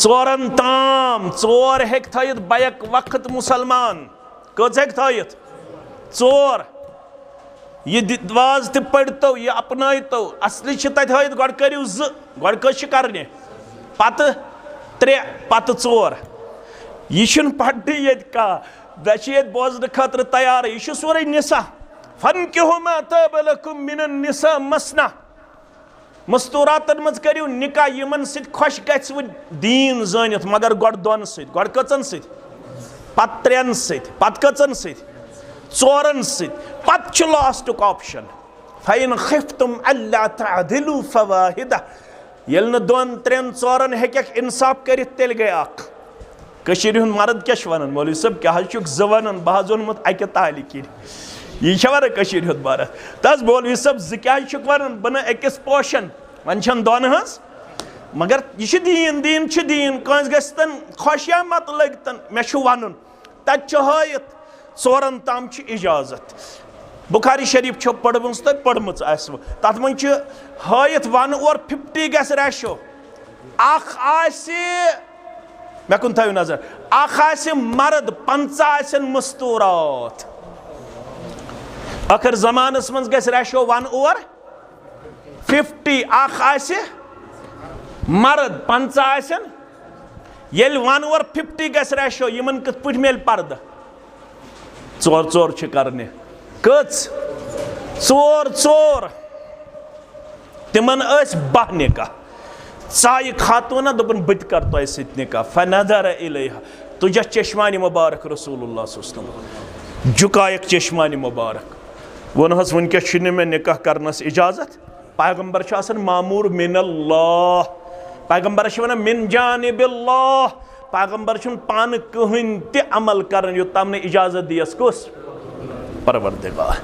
ژورن تام ژور ہیٚکہِ تھٲیِتھ بیک وقت مُسلمان کٔژ ہیٚکہِ تھٲیِتھ ژور یہ واز تہِ پٔرۍتو یہ اپنٲیتو اصلی چھِ تتہِ ہٲیِتھ گۄڈٕ کٔرِو زٕ گۄڈٕ کٔژ چھِ کرنہِ پتہٕ ترٛےٚ پتہٕ ژور یہ چھُنہٕ پرنٕے ییٚتہِ کانٛہہ مےٚ چھِ ییٚتہِ بوزنہٕ خٲطرٕ تیارٕے یہ چھُ سورُے نِسا فَنکِحوٗ مَا طَابَ لَكُم مِنَ النِّسَاءِ مَثْنَىٰ مستوٗراتن منٛز کٔرِو نکاح یِمن سۭتۍ خۄش گژھوٕ دیٖن زٲنِتھ مگر گۄڈٕ دۄن سۭتۍ گۄڈٕ کٔژن سۭتۍ پتہٕ ترٛٮ۪ن سۭتۍ پتہٕ کٔژن سۭتۍ ژورن سۭتۍ پتہٕ چھُ لاسٹُک آپشن فَإِنْ خِفْتُمْ أَلَّا تَعْدِلُوا فَوَاحِدَةً ییٚلہِ نہٕ دۄن ترٛٮ۪ن ژورن ہیٚکٮ۪کھ اِنصاف کٔرِتھ تیٚلہِ گٔے اکھ کٔشیٖرِ ہُنٛد مرد کیاہ چھُ ونان مولوی صٲب کیاہ حظ چھُکھ زٕ ونان بہٕ حظ ووٚنمُت اکہِ تالہِ کِنۍ یہ چھا ونان کٔشیٖرِ ہُنٛد مرد تس مولوی صٲب زٕ کیازِ چھُکھ ونان بہٕ نہٕ أکِس پوشن وۄنۍ چھَنہٕ دۄن ہٕنٛز مگر یہِ چھُ دیٖن دیٖن چھُ دیٖن کٲنٛسہِ گژھِ تن خۄش یا مت لٔگۍ مےٚ چھُ ونُن تتہِ چھُ ہٲیِتھ ژورن تام چھُ اجازت بخاری شریف چھو پٔرمٕژ تۄہہِ پٔرمٕژ آسوٕ تتھ منٛز چھُ ہٲیِتھ 1/50 گژھِ ریشو اکھ آسہِ مےٚ کُن تھٲیِو نظر اکھ آسہِ مرد 50 آسن مستوٗرات ٲخٕر زمانس منٛز گژھِ ریشو 1/50 اکھ آسہِ مرد 50 آسن ییٚلہِ 1/50 گژھِ ریشو یِمن کِتھ پٲٹھۍ میلہِ پردٕ ژور ژور چھِ کرنہِ کٔژ ژور ژور تِمن ٲسۍ 10 نکاح ژایہِ خاتوٗنہ دوٚپُن بہٕ تہِ کرٕ تۄہہِ سۭتۍ نکاح فنظر الیہا تُجھا چشمانہِ مُبارک رسول اللہ صلی اللہ علیہ وسلم جُکایکھ چشمانہِ مُبارک ووٚنہس وٕنکیٚس چھُنہٕ مےٚ نکاح کرنس اجازت پیغمبر چھُ آسان ماموٗر من اللہ پیغمبرس چھِ ونان من جانب اللہ پیغمبر چھُنہٕ پانہٕ کٕہٕنۍ تہِ عمل کران یوٚتام نہٕ اجازت دِیَس کُس پروردگار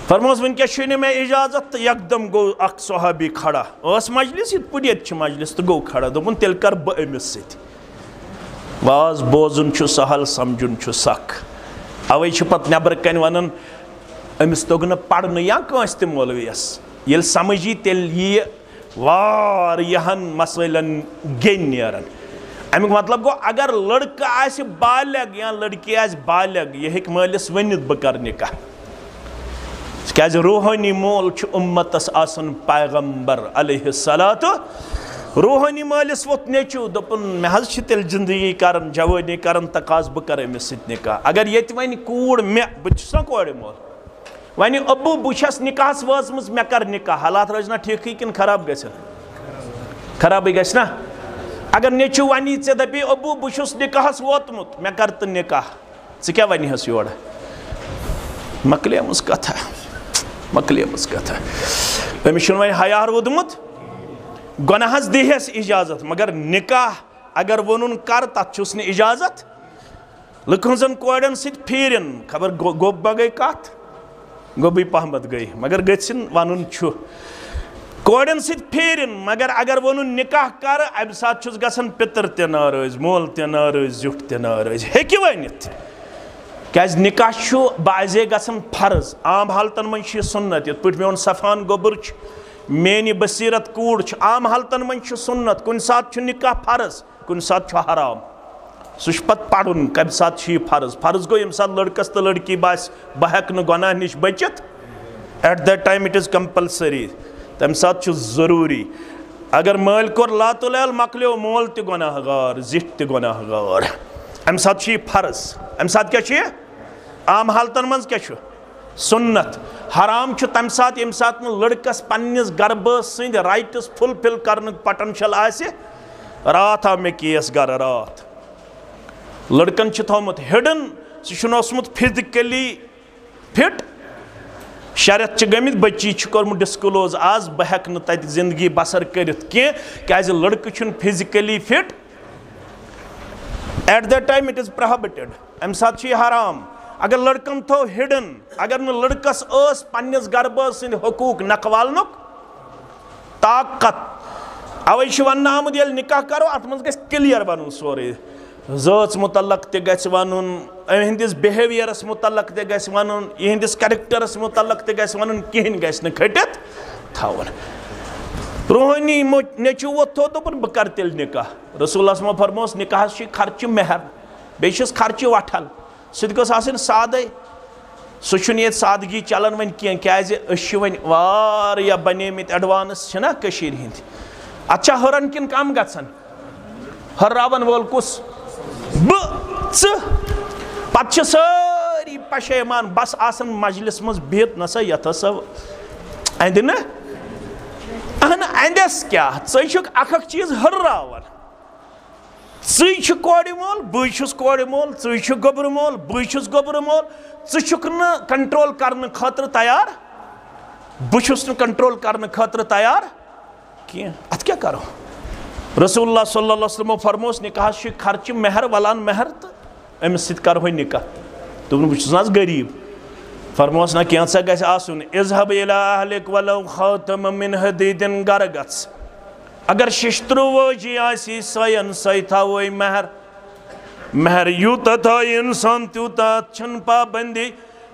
فرموس وٕنکیٚس چھُنہٕ مےٚ اجازت تہٕ یکدم گوٚو اکھ صحابی کھڑا ٲس مجلس یِتھ پٲٹھۍ ییٚتہِ چھِ مجلس تہٕ گوٚو کھڑا دوٚپُن تیٚلہِ کر بہٕ أمِس سۭتۍ واز بوزُن چھُ سہل سمجُن چھُ سکھ اوے چھِ پتہٕ نٮ۪برٕ کَنۍ ونان أمِس توٚگ نہٕ پرنہٕ یا کٲنٛسہِ تہِ مولوِیس یل سمجھی تیل یہ واریہن مسائلن گین نیرن امیک مطلب گو اگر لڑکہ آس بالغ یا لڑکی آس بالغ یہ ہیک مالس ونت بہ کر نکاح کیاز روحانی مول چھ امتس آسن پیغمبر علیہ الصلوۃ روحانی مالس ووت نیچو دپن مے حظ چھ تیل زندگی کرن جوانی کرن تقاض بہ کر امس سۭتۍ نکاح اگر یت ون کوڑ مے بہ چھُس نا کورِ مول ون ابو بہ چھس نکاحس وٲژمٕژ مے کر نکاح حالات روزنا ٹھیکٕے کن خراب گژھن خرابٕے گژھِ نا اگر نیچو ونی ژے دپی ابو بہ چھُس نکاحس ووتمُت مے کر تہٕ نکاح ژٕ کیاہ ونہِ ہس یورٕ مکلیمٕژ کتھا مکلیمٕژ کتھا أمِس چھُنہٕ وۄنۍ حیا روٗدمُت گۄناہس دیہس اجازت مگر نکاح اگر وونُن کر تتھ چھُس نہٕ اجازت لُکہٕ ہٕنٛزن کورٮ۪ن سۭتۍ پھیٖرِن خبر گوٚب ما گٔے کتھ گوٚبٕے پہمت گٔے مگر گٔژھِنۍ ونُن چھُ کورٮ۪ن سۭتۍ پھیٖرِن مگر اگر وونُن نکاح کر امہِ ساتہٕ چھُس گژھان پِتٕر تہِ ناراض مول تہِ ناراض زیُٹھ تہِ ناراض ہیٚکہِ ؤنِتھ کیاز نکاح چھُ بعضے گژھان فرض عام حالتن منٛز چھُ یہِ سُنت یِتھ پٲٹھۍ میون صفان گوٚبُر چھُ میٛانہِ بصیرت کوٗر چھُ عام حالتن منٛز چھُ سُنت کُنہِ ساتہٕ چھُ نکاح فرض کُنہِ ساتہٕ چھُ حرام سُہ چھُ پتہٕ پرُن کمہِ ساتہٕ چھُ یہِ فرض فرض گوٚو ییٚمہِ ساتہٕ لڑکس تہٕ لڑکی باسہِ بہٕ ہٮ۪کہٕ نہٕ گۄناہ نِش بٔچِتھ at that time it is compulsory تمہِ ساتہٕ چھُ ضروٗری اگر مٲلۍ کوٚر لاتُل عیل مکلیو مول تہِ گۄناہ گار زِٹھ تہِ گۄناہ گار امہِ ساتہٕ چھُ یہِ فرض امہِ ساتہٕ کیاہ چھُ یہِ عام حالتن منٛز کیاہ چھُ سُنت حرام چھُ تمہِ ساتہٕ ییٚمہِ ساتہٕ نہٕ لڑکس پننِس گربہٕ سٕنٛدۍ رایٹس فُلفل کرنُک پوٹینشل آسہِ راتھ آو مےٚ کیس گرٕ راتھ لڑکن چھُ تھومُت ہِڈن سُہ چھُنہٕ اوسمُت فزکلی فٹ شرط چھِ گٔمٕتۍ بچی چھُ کوٚرمُت ڈسکلوز آز بہٕ ہٮ۪کہٕ نہٕ تتہِ زندگی بسر کٔرِتھ کینٛہہ کیازِ لڑکہٕ چھُنہٕ physically fit at that time it is prohibited امہِ ساتہٕ چھُ یہِ حرام اگر لڑکن تھو ہِڈن اگر نہٕ لڑکس ٲس پننِس گربہٕ سٕنٛدۍ حقوٗق نکھوالنُک طاقت اوے چھُ وننہٕ آمُت ییٚلہِ نکاح کرو اتھ منٛز گژھِ کلیر بنُن سورُے زٲژ متعلق تہِ گژھِ ونُن یِہنٛدِس بِہیویرس متعلق تہِ گژھِ ونُن یِہنٛدِس کریکٹرس متعلق تہِ گژھِ ونُن کِہیٖنۍ گژھِ نہٕ کھٔٹِتھ تھاوُن روحٲنی نیچوٗ ووٚتھ تھوٚد دوٚپُن بہٕ کرٕ تیٚلہِ نکاح رسول اللہ فرمووُس نکاحس چھُ خرچہٕ مہر بیٚیہِ چھُس خرچہٕ وٹھل سُہ تہِ گوٚژھ آسٕنۍ سادے سُہ چھُنہٕ ییٚتہِ سادگی چلان وۄنۍ کینٛہہ کیازِ أسۍ چھِ وۄنۍ واریاہ بنیمٕتۍ ایڈوانس چھِنہ کٔشیٖرِ ہِنٛدۍ اتھ چھا ہُران کِنہٕ کم گژھان ہُرراون وول کُس بہٕ ژٕ پتہٕ چھِ سٲری پشیمان بس آسان مجلس منٛز بِہِتھ نسا یتھ ہسا اندِ نہٕ اہن اندٮ۪س کیاہ ژٕ چھُکھ اکھ اکھ چیٖز ہُرراوان ژٕے چھُکھ کورِ مول بٕے چھُس کورِ مول ژٕے چھُکھ گوٚبرٕ مول بٕے چھُس گوٚبرٕ مول ژٕ چھُکھ نہٕ کنٹرول کرنہٕ خٲطرٕ تیار بہٕ چھُس نہٕ کنٹرول کرنہٕ خٲطرٕ تیار کینٛہہ اتھ کیاہ کرو رسول اللہ صلی اللہ علیہ وسلمو فرمووُس نکاحس چھُ خرچہٕ مہر ولان مہر تہٕ أمِس سۭتۍ کرہو نکاح دوٚپُن بہٕ چھُس نہ حظ غریٖب فرمووُس نہ کینٛژھا گژھِ آسُن اذهب الى اهلك ولو خاتم من حديد گرٕ گژھ اگر ششترو وٲجی آسی سۄین سۄے تھاوے مہر مہر یوٗتاہ تھایہِ انسان تیوٗتاہ چھنہٕ پابندی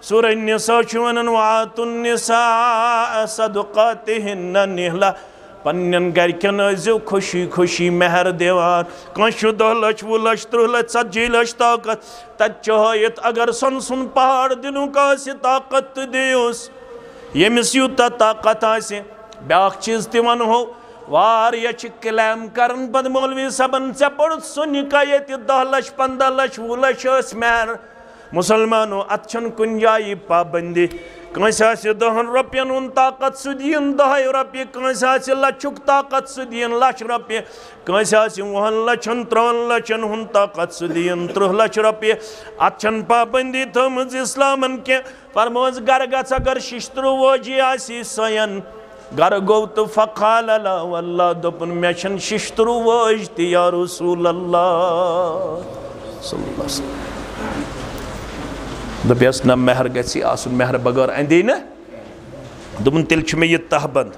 سورہ نساء چھُ ونان وآتُوا النساء صدقاتهن نِحلہ پننٮ۪ن گرِکٮ۪ن ٲسۍزیو خوشی خوشی مہر دِوان کٲنٛسہِ چھُ 10 لچھ 20 لچھ 30 لچھ 40 لچھ طاقت تتہِ چھُ ہٲیِتھ اگر سۄنہٕ سُنٛد پہاڑ دِنُک آسہِ طاقت تہٕ دِیوٗس ییٚمِس یوٗتاہ طاقت آسہِ بیٛاکھ چیٖز تہِ ونہو واریاہ چھِ کلیم کران پتہٕ مولوی صٲبن ژےٚ پوٚرُتھ سُہ نکاح ییٚتہِ 10 لچھ 15 لچھ 20 لچھ ٲسۍ مہر مسلمانو اتھ چھنہٕ کُنہِ جایہِ پابندی کٲنٛسہِ آسہِ 10 رۄپین ہُنٛد طاقت سُہ دِیِن 10 رۄپیہِ کٲنٛسہِ آسہِ لچھُک طاقت سُہ دِیِن 1 لچھ رۄپیہِ کٲنٛسہِ آسہِ 20 لچھن 30 لچھن ہُنٛد طاقت سُہ دِیِن 30 لچھ رۄپیہِ اتھ چھنہٕ پابندی تھٲومٕژ اسلامن کینٛہہ فرمووُس گرٕ گژھ اگر ششترو وٲجی آسی سۄین گرٕ گوٚو تہٕ فقال لا واللہ دوٚپُن مےٚ چھنہٕ ششترو وٲج تہِ یا رسول اللہ صلی اللہ علیہ وسلم دوٚپیس نہ مہر گژھی آسُن مہر بغٲر اندی نہٕ دوٚپُن تیٚلہِ چھُ مےٚ یہِ تہبند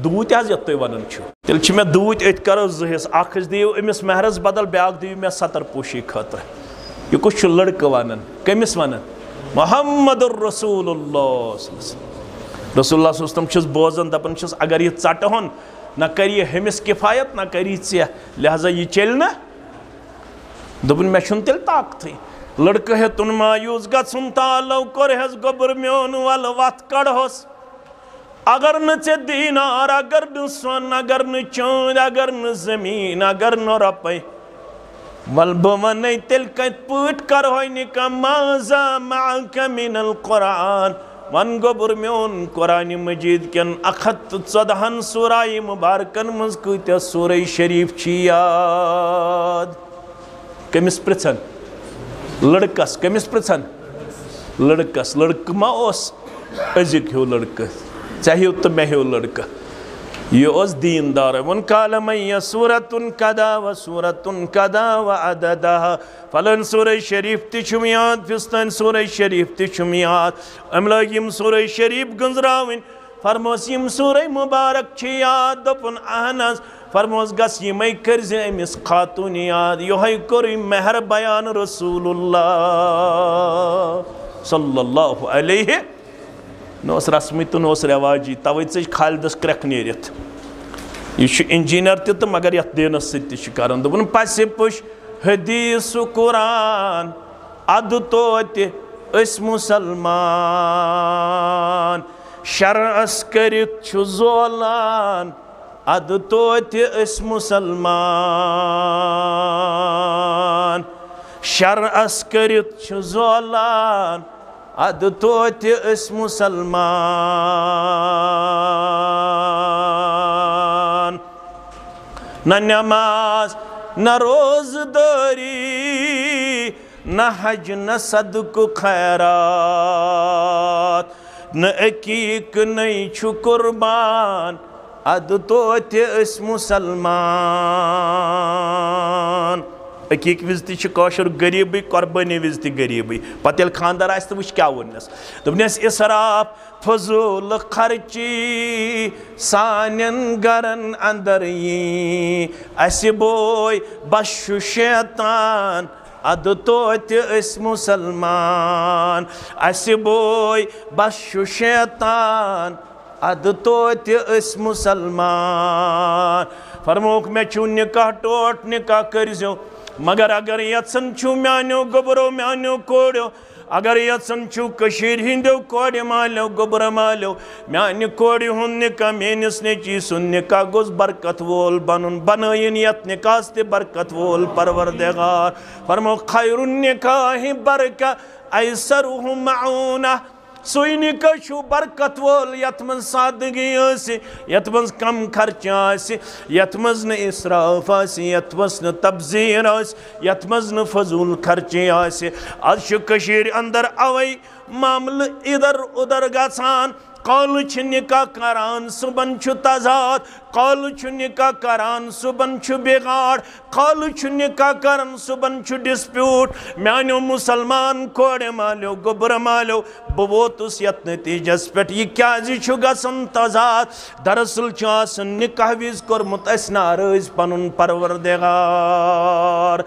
دوٗتۍ حظ یتھ تُہۍ ونان چھِو تیٚلہِ چھِ مےٚ دوٗتۍ أتھۍ کرو 2 حِصہٕ اکھ حِصہٕ دِیِو أمِس مہرس بدل بیٛاکھ دِیِو مےٚ ستر پوٗشی خٲطرٕ یہِ کُس چھُ لڑکہٕ ونان کٔمِس ونان محمد رسول اللہ صلی اللہ علیہ وسلم رسول اللہ صلی اللہ علیہ وسلم چھس بوزن دپن چھس اگر یہ ژٹہ ہون نہ کر یہ ہمس کفایت نہ کری ژے لہذا یہ چل نا دوپن مے چھن تیل طاقتھے لڑکہ ہیتن مایوس گژھن تالو کوٚرہس گوٚبُر میون ول وتھ کڑہوس اگر نہ ژے دینار اگر نہ سون اگر نہ چاند اگر نہ زمین اگر نہ رۄپے ول بہٕ ونے تیٚلہِ کتھ پٲٹھۍ کرہوے نکاح ماذا معک من القرآن ون گوٚبُر میون قرآن مجید کٮ۪ن 114 سورہ مبارکن منٛز کۭتیاہ سورہ شریف چھ یاد کٔمِس پرژھن لڑکس کٔمِس پرژھن لڑکس لڑکہٕ ما اوس أزیُک ہیوٗ لڑکہٕ ژےٚ ہیوٗ تہٕ مےٚ ہیوٗ لڑکہٕ یہ اوس دیندار ون قال مَیَّ سورتن کدا و سورتن کدا و عددہا فلن سورہ شریف تہِ چھُم یاد فستان سورہ شریف تہِ چھُم یاد أمۍ لٲگۍ یِم سورہ شریف گنٛزراوٕنۍ فرموس یِم سورہ مبارک چھِ یاد دوٚپُن اہن حظ فرموس گژھ یِمے کٔرزِ أمِس خاتوٗن یاد یِہوٚے کوٚرُے مہر بیان رسول اللہ صلی اللہ علیہ نہ اوس رسمی تہٕ نہ اوس رٮ۪واجی تَوَے ژٔج خالدس کرٛٮ۪کھ نیٖرِتھ یہ چھُ انجیٖنر تہِ تہٕ مگر یتھ دیٖنس سۭتۍ تہِ چھُ کران دوٚپُن پسہِ پُش حدیٖث قرآن ادٕ توتہِ أسۍ مُسلمان شرعس کٔرِتھ چھُ زولان ادٕ توتہِ أسۍ مُسلمان شرعس کٔرِتھ چھُ زولان ادٕ توتہِ أسۍ مُسلمان نہ نماز نہ روزٕ دٲری نہ حج نہ صدقہٕ خیرات نہ عقیٖقہٕ نَے چھُ قربان ادٕ توتہِ أسۍ مُسلمان عقیٖق وِزِ تہِ چھِ کٲشُر غریٖبٕے قۄربٲنی وِزِ تہِ غریٖبٕے پتہٕ ییٚلہِ خانٛدر آسہِ تہٕ وٕچھ کیٛاہ ووٚننَس دوٚپنَس اِسراف فضوٗل خرچی سانٮ۪ن گرن اندر یی اَسہِ بوے بس چھُ شیطان ادٕ توتہِ أسۍ مُسلمان اَسہِ بوے بس چھُ شیطان ادٕ توتہِ أسۍ مُسلمان فرمووُکھ مےٚ چھُو نکاح ٹوٹھ نکاح کٔرۍزیو مگر اگر یژھان چھُو میانیو گوٚبرو میانیو کوڑیو اگر یژھان چھُو کٔشیٖرِ ہِنٛدیو کورِ مالیو گوٚبرٕ مالیو میانہِ کورِ ہُنٛد نکاح میٲنِس نیٚچی سُنٛد نکاح گوٚژھ برکت وول بنُن بنٲیِن یتھ نکاحس تہِ برکت وول پروردگار فرمووُکھ خیر النکاحِ برکہ ایسرہ معونہ سُے نکاح چھُ برکت وول یتھ منٛز سادگی آسہِ یتھ منٛز کم خرچہٕ آسہِ یتھ منٛز نہٕ اِسراف آسہِ یتھ منٛز نہٕ تبذیٖر آسہِ یتھ منٛز نہٕ فضوٗل خرچی آسہِ آز چھُ کٔشیٖرِ اندر اَوَے معاملہٕ اِدھر اُدھر گژھان کالہٕ چھِ نکاح کران صُبحن چھُ تضاد کالہٕ چھُ نکاح کران صُبحن چھُ بِگاڑ کالہٕ چھُ نکاح کران صُبحن چھُ ڈِسپیوٗٹ میانیو مُسلمان کورِ مالیو گوٚبرٕ مالیو بہٕ ووتُس یتھ نٔتیٖجس پٮ۪ٹھ یہِ کیٛازِ چھُ گژھان تضاد دراصل چھُ آسان نکاح وِزِ کوٚرمُت اَسہِ ناراض پنُن پروردگار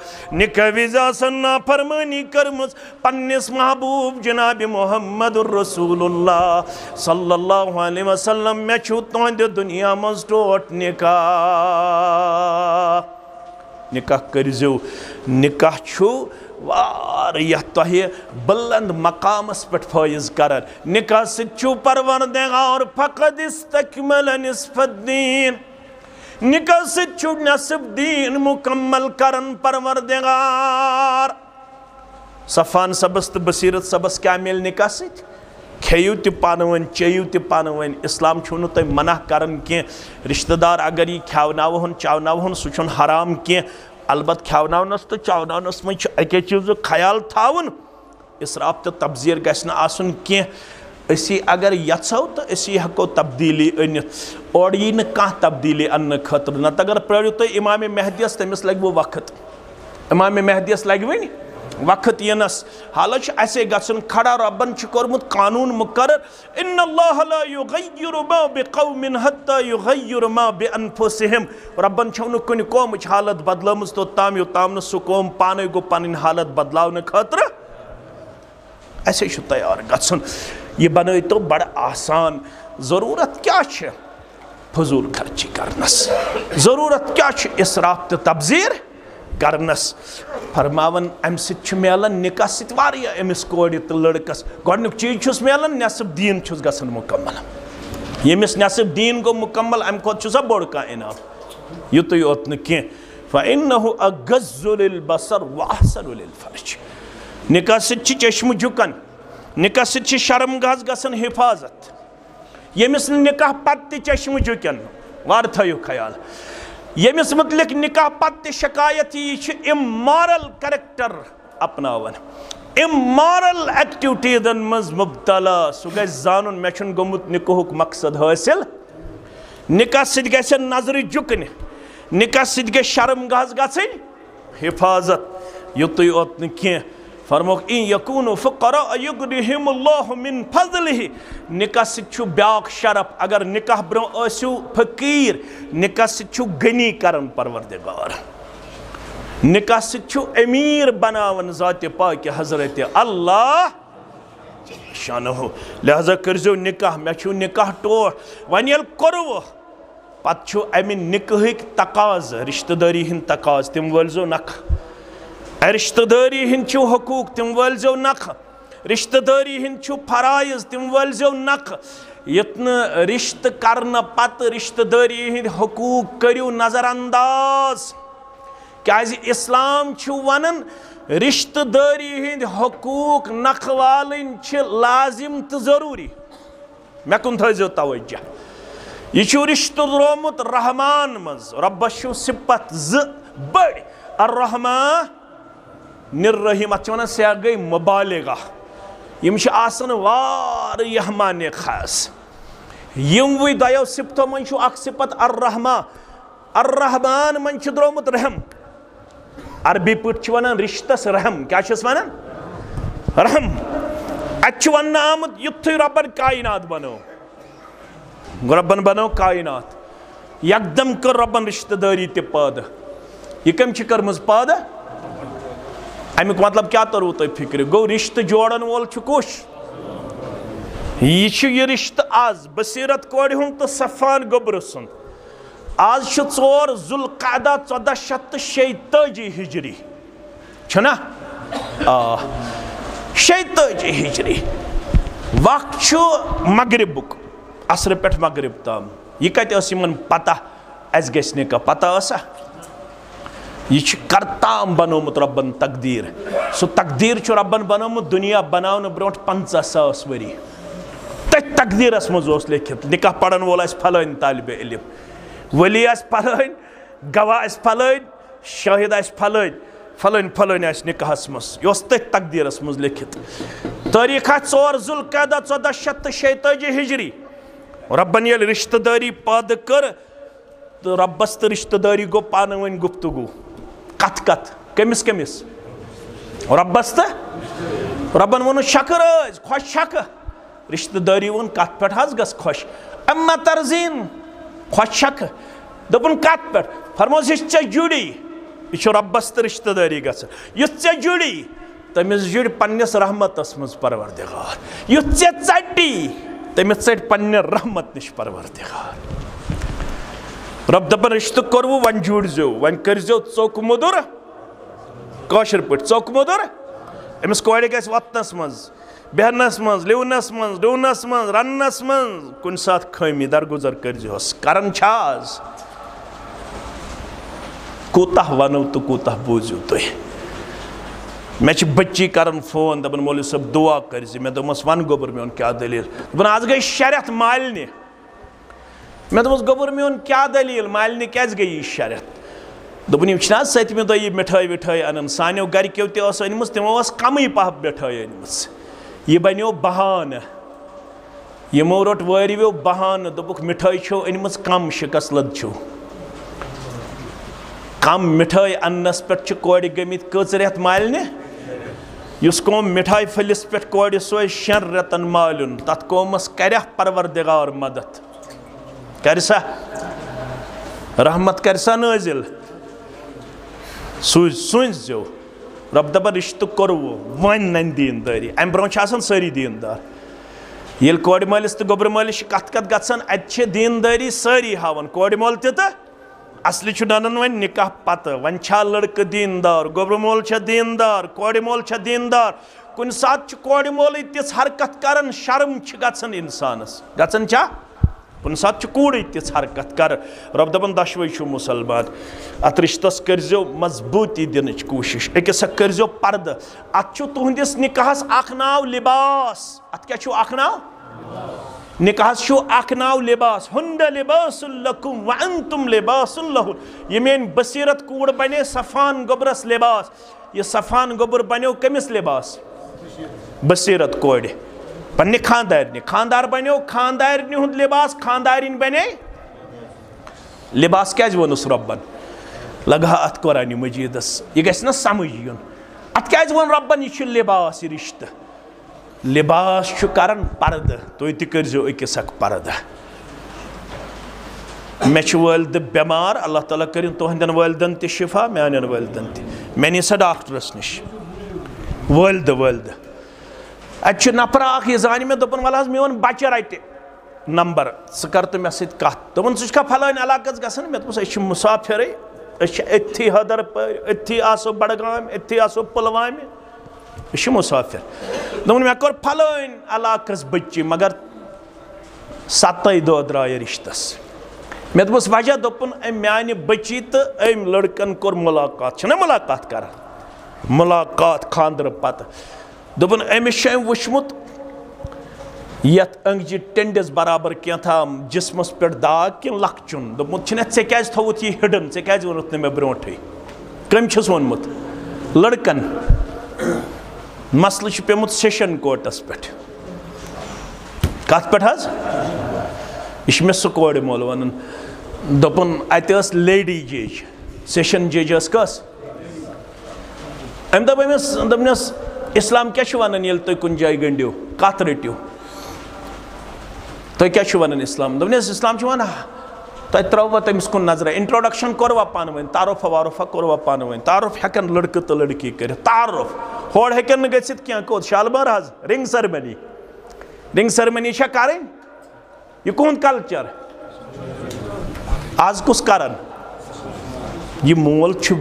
نکاح وِزِ آسان نافرمٲنی کٔرمٕژ پننِس محبوٗب جنابِ محمد رسول اللہ صلی اللہ علیہ وسلم مےٚ چھُ تُہنٛدِ دُنیا منٛز ٹوٹھ نکاح نکاح کٔرۍزیو نکاح چھُ واریاہ تۄہہِ بلند مقامس پٮ۪ٹھ فٲیض کران نکاح سۭتۍ چھُ پروردگار فقد استکمل نصف الدین نکاح سۭتۍ چھُ نصف دیٖن مکمل کران پروردگار صفان صبس تہٕ بصیرت صبس کیٛاہ میلہِ نکاح سۭتۍ کھیٚیِو تہِ پانہٕ ؤنۍ چیٚیِو تہِ پانہٕ ؤنۍ اسلام چھُنہٕ تۄہہِ منع کران کینٛہہ رشتہٕ دار اگر یہِ کھٮ۪وناوہون چاوناوہون سُہ چھُنہٕ حرام کینٛہہ البتہ کھٮ۪وناونس تہٕ چاوناونس منٛز چھُ اَکے چیٖزُک خیال تھاوُن اِسراف تہٕ تبذیٖر گژھِ نہٕ آسُن کینٛہہ أسی اگر یژھو تہٕ أسی ہٮ۪کو تبدیٖلی أنِتھ اورٕ یی نہٕ کانٛہہ تبدیٖلی اننہٕ خٲطرٕ نتہٕ اگر پرٛٲرِو تُہۍ اِمامِ مہدیَس تٔمِس لگوٕ وقت اِمامِ مہدیَس لگہِ وۄنۍ وقت یِنس حالانٛکہِ چھُ اَسے گژھُن کھڑا رۄبن چھُ کوٚرمُت قانوٗن مُقرر اِنَّ اللّٰهَ لَا یُغَیِّرُ مَا بِقَوْمٍ حَتَّىٰ یُغَیِّرُ مَا بِأَنفُسِہِمْ رۄبن چھَو نہٕ کُنہِ قومٕچ حالت بدلٲمٕژ توٚتام یوٚتام نہٕ سُہ قوم پانے گوٚو پنٕنۍ حالت بدلاونہٕ خٲطرٕ اَسے چھُ تیار گژھُن یہ بنائی تو بڑا آسان ضرورت کیا چھے فضول خرچی کرنس ضرورت کیا چھے اسراف تو تبذیر کرنس فرماون ام ست چھ میلن نکاح ست واریا امس کوڑی تو لڑکس گۄڈنیُک چیز چھُس میلن نصف دین چھُس گژھان مکمل ییٚمِس نصف دین گوٚو مکمل امہِ کھۄتہٕ چھُ سا بوٚڑ کانٛہہ انعام یُتُے یوت نہٕ کینٛہہ فإنه أغض للبصر وأحسن للفرج نکاح ست چھ چشم جُکن نکاح ست چھ شرمگاہس گژھان حفاظت ییٚمِس نہٕ نکاح پتہٕ تہِ چشم جُکن وارٕ تھٲیِو خیال ییٚمِس متعلق نکاح پتہٕ تہِ شکایت یہِ چھُ امارل کریکٹر اپناوان امارل ایکٹیوٹیزن منٛز مبتلا سُہ گژھِ زانُن مےٚ چھُنہٕ گوٚمُت نکاحُک مقصد حٲصِل نکاح سۭتۍ گژھن نظرِ جُکنہِ نکاح سۭتۍ گژھِ شرمگاہس گژھٕنۍ حفاظت یُتُے یوت نہٕ کینٛہہ فرموکھ اِن یکوٗنوٗ فقراء یُغنِہِم اللہِ مِن فضلہِ نکاح سۭتۍ چھُ بیٛاکھ شرف اگر نکاح برٛونٛہہ ٲسِو فقیٖر نکاح سۭتۍ چھُ غنی کران پروردگار نکاح سۭتۍ چھُ امیٖر بناوان ذاتِ پاکہِ حضرتِ اللہ شانہُ لہذا کٔرۍزیو نکاح مےٚ چھُو نکاح ٹوٹھ وۄنۍ ییٚلہِ کوٚروٕ پتہٕ چھُ امہِ نکاحٕکۍ تقاضہٕ رشتہٕ دٲری ہٕنٛدۍ تقاضہٕ تِم وٲلۍزیو نکھٕ رشتہٕ دٲری ہٕنٛدۍ چھِو حقوٗق تِم وٲلۍزیو نکھٕ رشتہٕ دٲری ہٕنٛدۍ چھِو فرٲیض تِم وٲلۍزیو نکھٕ یُتھ نہٕ رشتہٕ کرنہٕ پتہٕ رشتہٕ دٲری ہٕنٛدۍ حقوٗق کٔرِو نظر انداز کیٛازِ اسلام چھُ ونان رشتہٕ دٲری ہٕنٛدۍ حقوٗق نکھٕ والٕنۍ چھِ لازم تہٕ ضروٗری مےٚ کُن تھٲیزیو توجہ یہ چھُ رشتہٕ درٛومُت رحمان منٛز رۄبس چھُ صفت زٕ بٔڑۍ الرحمان نِررحیٖم اتھ چھِ ونان سیاح گٔے مُبالغہ یِم چھِ آسان واریاہ معنی خاص یِموٕے دۄیو صفتو منٛز چھُ اکھ صفت الرحمان الرحمان منٛز چھُ درٛومُت رحم عربی پٲٹھۍ چھِ ونان رشتس رحم کیٛاہ چھِس ونان رحم اتہِ چھُ وننہٕ آمُت یُتھُے رۄبن کاینات بنٲو رۄبن بنٲو کاینات یکدم کٔر رۄبن رشتہٕ دٲری تہِ پٲدٕ یہِ کٔمۍ چھِ کٔرمٕژ پٲدٕ امیُک مطلب کیٛاہ توٚروٕ تۄہہِ فِکرِ گوٚو رشتہٕ جوڑن وول چھُ کُس یہِ چھُ یہِ رشتہٕ آز بصیرت کورِ ہُنٛد تہٕ صفان گوٚبرٕ سُنٛد آز چھُ 4 ذوالقعدہ 1446 ہجری چھُنا آ 46 ہجری وقت چھُ مغربُک عصرٕ پٮ۪ٹھ مغرب تام یہِ کتہِ ٲس یِمن پتہ اَسہِ گژھِ نکاح پتہ ٲسا یہ چھُ کرتام بنومُت رۄبن تقدیٖر سُہ تقدیٖر چھُ رۄبن بنومُت دُنیا بناونہٕ برٛونٛٹھ 50,000 ؤری تٔتھۍ تقدیٖرس منٛز اوس لیکھِتھ نکاح پرن وول آسہِ فلٲنۍ طالبہِ علم ولی آسہِ فلٲنۍ گواہ آسہِ فلٲنۍ شٲہد آسہِ فلٲنۍ فلٲنۍ فلٲنۍ آسہِ نکاحس منٛز یہِ اوس تٔتھۍ تقدیٖرس منٛز لیکھِتھ تٲریٖخ آسہِ 4 ذوالقعدہ 1446 ہجری رۄبن ییٚلہِ رشتہٕ دٲری پٲدٕ کٔر تہٕ رۄبس تہٕ رشتہٕ دٲری گوٚو پانہٕ ؤنۍ گفتگوٗ کتھ کٔمِس کٔمِس رۄبس تہٕ رۄبن ووٚنُن شکہٕ رٲزۍ خۄش شکہٕ رشتہٕ دٲری ووٚن کتھ پٮ۪ٹھ حظ گژھ خۄش اما ترزیٖن خۄش شکہٕ دوٚپُن کتھ پٮ۪ٹھ فرمووُس یہِ چھِ ژےٚ جُڑی یہِ چھُ رۄبس تہٕ رشتہٕ دٲری گژھان یُتھ ژےٚ جُڑی تٔمِس جُڑِ پننِس رحمتس منٛز پروردگار یُتھ ژےٚ ژٹی تٔمِس ژٹہِ پننہِ رحمت نِش پروردگار رۄب دپان رشتہٕ کوٚروٕ وۄنۍ جوٗڑزیو وۄنۍ کٔرۍزیو ژوٚک موٚدُر کٲشِر پٲٹھۍ ژوٚک موٚدُر أمِس کورِ گژھِ وۄتھنس منٛز بیٚہنس منٛز لِونس منٛز ڈوٗنس منٛز رننس منٛز کُنہِ ساتہٕ خٲمی درگُزر کٔرۍزِہوس کران چھا آز کوٗتاہ ونو تہٕ کوٗتاہ بوٗزِو تُہۍ مےٚ چھِ بٔچی کران فون دپان مولوی صٲب دُعا کٔرۍزِ مےٚ دوٚپمس ون گوٚبُر میون کیٛاہ دٔلیٖل دپان آز گٔے 6 رٮ۪تھ مالنہِ مےٚ دوٚپمس گوٚبُر میون کیٛاہ دٔلیٖل مالنہِ کیٛازِ گٔے یہِ 6 رٮ۪تھ دوٚپُن یِم چھِنہٕ حظ 7مہِ دۄہ یہِ مِٹھٲے وِٹھٲے اَنان سانیو گرِکیو تہِ ٲس أنمٕژ تِمو ٲس کمٕے پہم مِٹھٲے أنمٕژ یہِ بنیو بہانہٕ یِمو روٚٹ وٲرِویو بہانہٕ دوٚپُکھ مِٹھٲے چھو أنمٕژ کم شِکس لد چھو کم مِٹھٲے اننس پٮ۪ٹھ چھِ کورِ گٔمٕتۍ کٔژ رٮ۪تھ مالنہِ یُس قوم مِٹھاے پھٔلِس پٮ۪ٹھ کورِ سوزِ 6 رٮ۪تن مالیُن تتھ قومس کرِیٛا پروردگار مدد کرِ سا رحمت کرِ سا نٲزِل سوٗنٛچزیو رۄب دپان رشتہٕ کوٚروٕ وۄنۍ ننہِ دیٖندٲری امہِ برٛونٛہہ چھِ آسان سٲری دیٖندار یل کورِ مٲلِس تہٕ گوٚبرٕ مٲلِس کتھ گژھان اتہِ چھِ دیندٲری سٲری ہاوان کورِ مول تہِ تہٕ اصلی چھُ ننان وۄنۍ نکاح پتہٕ وۄنۍ چھا لڑکہٕ دیندار گوٚبرٕ مول چھا دیندار کورِ مول چھا دیندار کُنہِ ساتہٕ چھُ کورِ مولٕے تِژھ حرکت کران شرم چھِ گژھان انسانس گژھان چھا کُنہِ ساتہٕ چھُ کوٗرٕے تِژھ حرکت کران رۄب دپان دۄشوے چھُو مُسلمان اتھ رشتس کٔرزیو مضبوٗطی دِنٕچ کوٗشش أکِس اکھ کٔرزیو پردٕ اتھ چھُ تُہنٛدِس نکاحس اکھ ناو لباس اتھ کیٛاہ چھُو اکھ ناو نکاحس چھُو اکھ ناو لباس ہُنَّ لِباسٌ لَکُم وَأَنتُم لِباسٌ لَہُن یہ میٲنۍ بصیرت کوٗر بنے صفان گوٚبرس لباس یہ صفان گوٚبُر بنیو کٔمِس لباس بصیرت کورِ پننہِ خاندارنہِ خاندار بنیو خاندارنہِ ہُنٛد لباس خاندارِنۍ بنے لباس کیٛازِ ووٚنُس رۄبن لگہا اتھ قرآنِ مجیٖدس یہ گژھِ نا سمجھ یُن اتھ کیٛازِ ووٚن رۄبن یہِ چھُ لباس یہِ رشتہٕ لباس چھُ کران پردٕ تُہۍ تہِ کٔرزیو أکِس اکھ پردٕ مےٚ چھُ وٲلدٕ بٮ۪مار اللہ تعالیٰ کٔرِنۍ تُہنٛدٮ۪ن وٲلدن تہِ شفا میانٮ۪ن وٲلدن تہِ مےٚ نی سا ڈاکٹرس نِش وٲلدٕ اتہِ چھُ نفرا اکھ یہِ زانہِ مےٚ دوٚپُن وَلہٕ حظ میون بچہِ رٹہِ نمبر ژٕ کر تہٕ مےٚ سۭتۍ کتھ دوٚپُن ژٕ چھُکھا فلٲنۍ علاقس گژھان مےٚ دوٚپُس أسۍ چھِ مُسافرٕے أسۍ چھِ أتھی حٲدرپٲرۍ أتھی آسو بڈگامہِ أتھی آسو پُلوامہِ أسۍ چھِ مُسافر دوٚپُن مےٚ کوٚر فلٲنۍ علاقس بٔچی مگر 7 دۄہ درٛایہِ رشتس مےٚ دوٚپُس وجہ دوٚپُن أمۍ میانہِ بٔچی تہٕ أمۍ لڑکن کوٚر مُلاقات چھِنہ مُلاقات کران مُلاقات خاندرٕ پتہٕ دوٚپُن أمِس چھُ أمۍ وٕچھمُت یتھ أنٛگجہِ ٹیٚنٛڈِس برابر کینٛژھام جسمس پٮ۪ٹھ داغ کِنہٕ لۄکچُن دوٚپمُت چھُنہ ژےٚ کیٛازِ تھوٚوُتھ یہِ ہِڈٕن ژےٚ کیٛازِ ووٚنُتھ نہٕ مےٚ برونٛٹھٕے کٔمۍ چھُس ووٚنمُت لڑکن مسلہٕ چھُ پیوٚمُت سیشن کوٹس پٮ۪ٹھ کتھ پٮ۪ٹھ حظ یہِ چھُ مےٚ سُہ کورِ مول ونان دوٚپُن اتہِ ٲس لیڈی جج سیشن جج ٲس کۄس أمۍ دوٚپ أمِس دوٚپنس اسلام کیٛاہ چھُ ونان ییٚلہِ تُہۍ کُنہِ جایہِ گٔنٛڈِو کتھ رٔٹِو تُہۍ کیٛاہ چھُو ونان اسلام دوٚپنس اسلام چھُ ونان تۄہہِ ترٛٲوا تٔمِس کُن نظرا انٹروڈکشن کوٚروا پانہٕ ؤنۍ تعارُفا وارُفا کوٚروا پانہٕ ؤنۍ تعارُف ہٮ۪کن لڑکہٕ تہٕ لڑکی کٔرِتھ تعارُف ہورٕ ہٮ۪کن نہٕ گٔژھِتھ کینٛہہ کوٚت شالمٲر حظ رِنٛگ سٔرمٔنی چھا کرٕنۍ یہِ کُہُنٛد کلچر آز کُس کران یہِ مول چھُ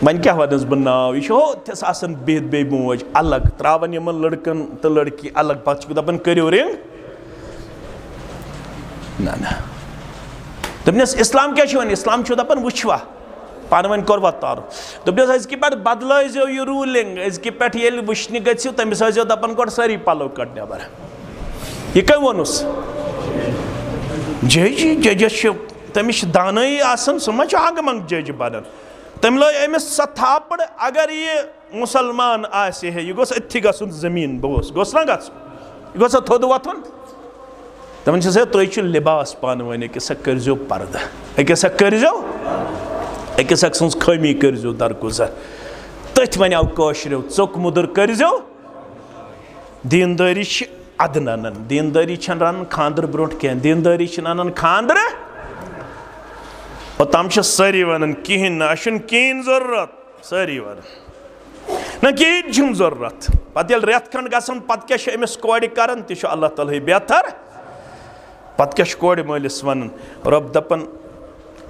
وۄنۍ کیٛاہ ونس بہٕ ناو یہِ چھُ ہوتھس آسان بِہِتھ بیٚیہِ موج الگ ترٛاوان یِمن لڑکن تہٕ لڑکی الگ پتہٕ چھُکھ دپان کٔرِو رِنٛگ نہ دوٚپنس اسلام کیٛاہ چھُ ونان اسلام چھُ دپان وٕچھوا پانہٕ ؤنۍ کوٚروا تعارُف دوٚپنس أزکہِ پٮ۪ٹھ بدلٲیزیو یہِ روٗلِنٛگ أزکہِ پٮ۪ٹھ ییٚلہِ وٕچھنہِ گٔژھِو تٔمِس ٲسۍزیو دپان گۄڈٕ سٲری پلو کڑ نٮ۪بر یہِ کٔمۍ ووٚنُس ججس چھُ تٔمِس چھِ دانٲیی آسان سُہ ما چھُ ہنٛگہٕ منٛگہٕ جج بنان تٔمۍ لٲج أمِس سۄ تھاپڑ اگر یہِ مُسلمان آسہِ ہے یہِ گوٚژھ أتھی گژھُن زٔمیٖن بوس گوٚژھ نا گژھُن یہِ گوٚژھا تھوٚد وۄتھُن دپان چھِس ہے تُہۍ چھِو لباس پانہٕ ؤنۍ أکِس اکھ کٔرزیو پردٕ أکِس اکھ کٔرزیو أکِس اکھ سٕنٛز خٲمی کٔرزیو درگُزر تٔتھۍ وَنیو کٲشریو ژوٚک مُدُر کٔرزیو دیندٲری چھِ ادٕ انان دیندٲری چھنہٕ رنان خاندرٕ برونٛٹھ کینٛہہ دیندٲری چھِنہٕ انان خاندرٕ اوٚتام چھِ سٲری ونان کِہیٖنۍ نہٕ اَسہِ چھُنہٕ کِہیٖنۍ ضروٗرت سٲری ونان نہ کِہیٖنۍ چھُنہٕ ضروٗرت پتہٕ ییٚلہِ رٮ۪تھ کھنٛڈ گژھان پتہٕ کیٛاہ چھِ أمِس کورِ کران تہِ چھُ اللہ تعالیٰ ہٕے بہتر پتہٕ کیٛاہ چھُ کورِ مٲلِس ونان رۄب دپان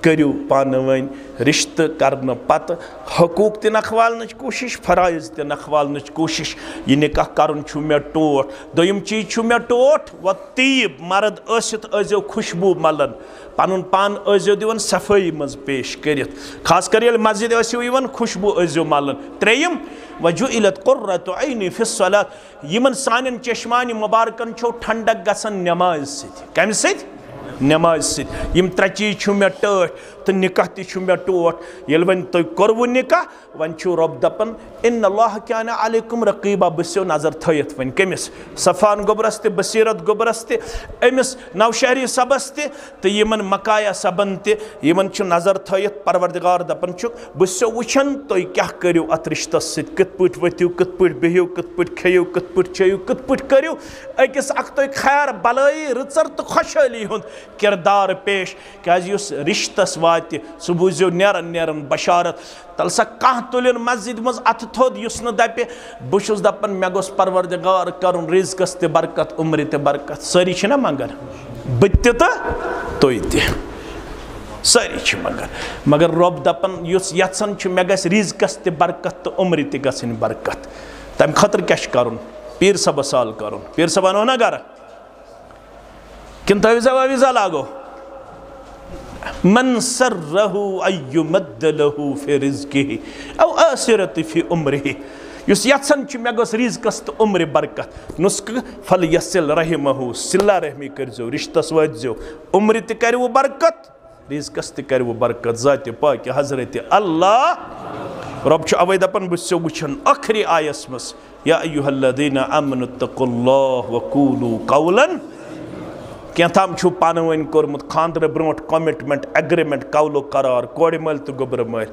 کٔرِو پانہٕ ؤنۍ رشتہٕ کرنہٕ پتہٕ حقوٗق تہِ نکھوالنٕچ کوٗشش فرٲیض تہِ نکھوالنٕچ کوٗشش یہِ نکاح کرُن چھُ مےٚ ٹوٹھ دوٚیِم چیٖز چھُ مےٚ ٹوٹھ وۄنۍ تیٖب مرد ٲسِتھ ٲسۍزیو خوشبوٗ ملان پنُن پان ٲسۍزیو دِوان صفٲیی منٛز پیش کٔرِتھ خاص کر ییٚلہِ مسجد ٲسِو یِوان خوشبوٗ ٲسۍزیو ملان ترٛیٚیِم وجُعلت قرۃ عینی فی الصلاۃ یِمن سانٮ۪ن چشمانہِ مُبارکن چھو ٹھنڈک گژھان نٮ۪مازِ سۭتۍ کمہِ سۭتۍ نٮ۪مازِ سۭتۍ یِم ترٛےٚ چیٖز چھِو مےٚ ٹٲٹھۍ تہٕ نکاح تہِ چھُ مےٚ ٹوٹھ ییٚلہِ وۄنۍ تۄہہِ کوٚروُ نکاح وۄنۍ چھُو رۄب دپان اِنَ اللّٰہِ کانَ علیکُم رقیٖبا بہٕ چھِسو نظر تھٲیِتھ وۄنۍ کٔمِس صفان گوٚبرس تہِ بصیرت گوٚبرس تہِ أمِس نوشہری صبس تہِ تہٕ یِمن مکایا صبن تہِ یِمن چھُ نظر تھٲیِتھ پروردگار دپان چھُکھ بہٕ چھِسو وٕچھان تُہۍ کیٛاہ کٔرِو اتھ رشتس سۭتۍ کِتھ پٲٹھۍ ؤتھِو کِتھ پٲٹھۍ بِہِو کِتھ پٲٹھۍ کھیٚیِو کِتھ پٲٹھۍ چیٚیِو کِتھ پٲٹھۍ کٔرِو أکِس اکھ تۄہہِ خیر بلٲیی رٕژر تہٕ خۄشحٲلی ہُنٛد کردار پیش کیٛازِ یُس رشتس واتہِ سُہ بوٗزِو نیران نیران بشارت تل سا کان تلن مسجد مز ات تھود یس نہ دپہ بشس دپن مے گوس پروردگار کرن رزقس تہ برکت عمر تہ برکت ساری چھنا منگان بت تہ توی تہ ساری چھ منگان مگر رب دپن یس یژھان چھ مے گژھِ رزقس تہ برکت تہ عمر تہ گژھن برکت تم خاطر کیا کرن پیر صبح سال کرن پیر صبح نو نا گھر کن تویزا ویزا لاگو من سرہ ان یمد لہو فی رزقہ او آسرت فی عمرہ یس یژھان چھ مے گوس رزقس تہ عمر برکت نسخہ فلیصل رحمہ صلہ رحمی کرزو رشتس واتزو عمر تہ کرو برکت رزقس تہ کرو برکت ذات پاک حضرت اللہ رب چھ اوے دپن بہ چھسو وچھن آخری آیس مس یا ایھا الذین آمنوا اتقوا اللہ وقولوا قولا کیا تام چھو پانوین کورمت خاندر برونٹ کمٹمنٹ ایگریمنٹ قول و قرار کوڑ مل تو گوبر مل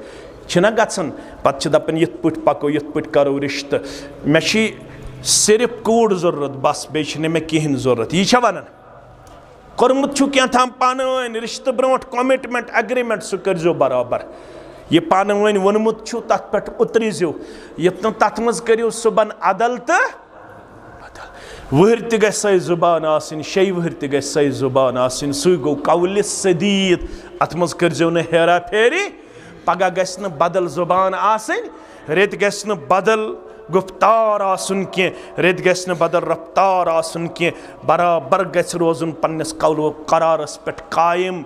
چھنا گژھن پتہ چھ دپن یت پٹ پکو یت پٹ کرو رشتہ مے چھ صرف کوڑ ضرورت بس بے چھ نہ مے کہین ضرورت یہ چھ ونان کورمت چھو کیا تام پانوین رشتہ برونٹ کمٹمنٹ ایگریمنٹ سہ کرزو برابر یہ پانوین ونمت چھو تت پٹ اتریزو یتن تت مز کریو صبحن عدل تہ وہر تہ گژھِ سۄے زبان آسٕنۍ شیٚیہِ وہر تہ گژھِ سۄے زبان آسٕنۍ سُے گوٚو قولِ سدید اتھ منٛز کٔرزیو نہٕ ہیرا پھیری پگاہ گژھِ نہٕ بدل زبان آسٕنۍ رٮ۪تہِ گژھِ نہٕ بدل گفتار آسُن کینٛہہ رٮ۪تہِ گژھِ نہٕ بدل رفتار آسُن کینٛہہ برابر گژھِ روزُن پننِس قول و قرارس پٮ۪ٹھ قایِم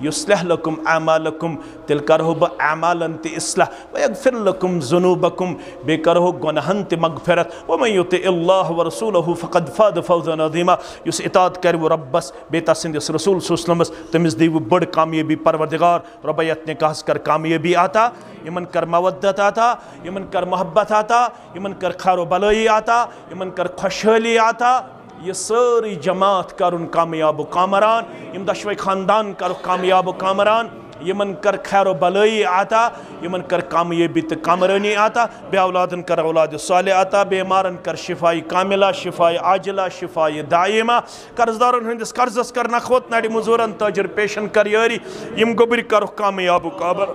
یصلح لکم اعمالکم تیل کرہو بہ اعمالن تہ اصلاح ویغفر لکم ذنوبکم بے کرہو گناہن تہ مغفرت ومن یطع اللہ ورسولہ فقد فاز فوزا عظیما یس اطاعت کرو ربس بے تسندس رسول صلی اللہ علیہ وسلم تمس دیو بڑ کامیابی پروردگار ربیت نے کہس کر کامیابی آتا یمن کر مودت آتا یمن کر محبت آتا یمن کر خیر و بلائی آتا یمن کر خوشحالی آتا یہ ساری جماعت کرن کامیاب و کامران یم دشوے خاندان کر کامیاب و کامران یمن کر خیر و بلائی آتا یمن کر کامیابی تہ کامرانی آتا بے اولادن کر اولاد صالح آتا بیمارن کر شفائی کاملہ شفائی عاجلہ شفائی دائمہ قرضدارن ہندس قرضس کر نخوت نڑی مزورن تاجر پیشن کر یاری یم گبر کر کامیاب و کامر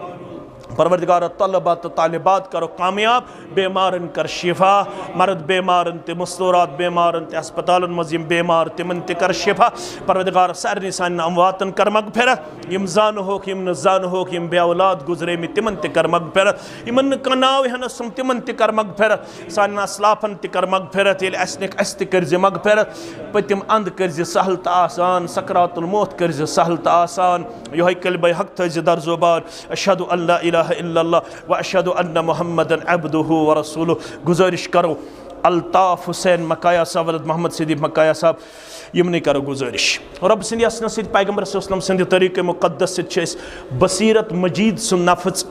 پروردگار طلبات طالبات کرو کامیاب بیمارن کر شفا مرد بیمارن تے مستورات بیمارن تے اسپتالن مزیم بیمار تمن تے کر شفا پروردگار سارنی سان امواتن کر مغفرت یم زان ہوک یم نہ زان ہوک یم بے اولاد گزرے می تمن تے کر مغفرت یمن کناو ہنسم تمن تے کر مغفرت سان اسلافن تے کر مغفرت یل اسنک است کرز مغفرت پتم اند کرز سہل تا آسان سکرات الموت کرز سہل تا آسان یہ کلمہ حق تھز در زبان اشہد ان لا الہ الا اللہ واشہد ان محمد عبدہ ورسولہ گزارش کرو الطاف حسین مکایا صاحب ولد محمد صدیق مکایا صاحب یمنی کرو گزارش رب سندی اسنا سید پیغمبر صلی اللہ علیہ وسلم سندی طریق مقدس سید چھس بصیرت مجید سن نفس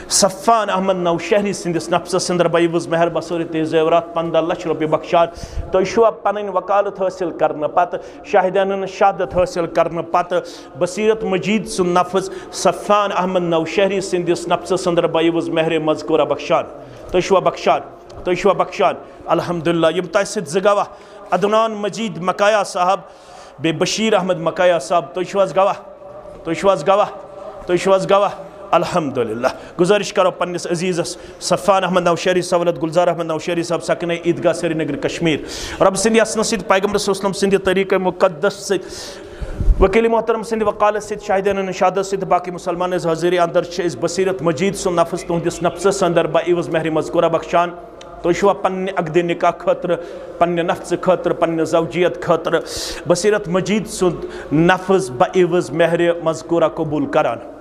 صفان احمد نوشہری سندس نفس سندر بائیوز مہر بصورت زیورات 15 لچھ روپیہ بخشان تو شو پنن وکالت حاصل کرنا پتہ شاہدانن شہادت حاصل کرنا پتہ بصیرت مجید سن نفس صفان احمد نوشہری سندس نفس سندر بائیوز مہر مذکورہ بخشان تو شو بخشان الحمدللہ یم تہ سید زگواہ عدنان مجید مکایا صاحب بے بشیر احمد مکایا صاحب تو شو گواہ الحمدللہ گزارش کرو پنس عزیزس صفان احمد نوشہری صاحب ولد گلزار احمد نوشہری صاحب سکنے عیدگاہ سری نگر کشمیر رب سندی اسنا سید پیغمبر صلی اللہ علیہ وسلم سندی طریق مقدس سید وکیل محترم سندی وقالت سید شاہدین شہادت سید باقی مسلمان حاضری اندر اس بصیرت مجید سن نفس تہندس نفسس اندر بعوض مہر مذکورہ بخشان تو شو پنہ عقد نکاح خاطر پنہ نفس خاطر پنہ زوجیت خاطر بصیرت مجید سن نفس بعوض مہر مذکورہ قبول کران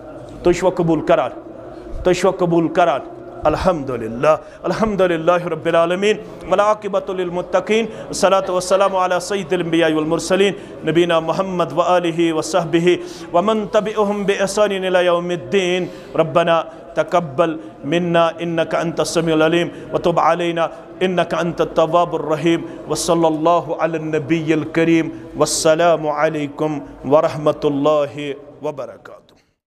تو شو قبول کران الحمدللہ رب العالمین والعاقبۃ للمتقین الصلاۃ والسلام علی سید الانبیاء والمرسلین نبینا محمد وآلہ وصحبہ ومن تبعهم بإحسان الی یوم الدین ربنا تقبل منا انك انت السميع العليم وتب علينا انك انت التواب الرحيم وصلى الله على النبي الكريم والسلام عليكم ورحمة الله وبركاته.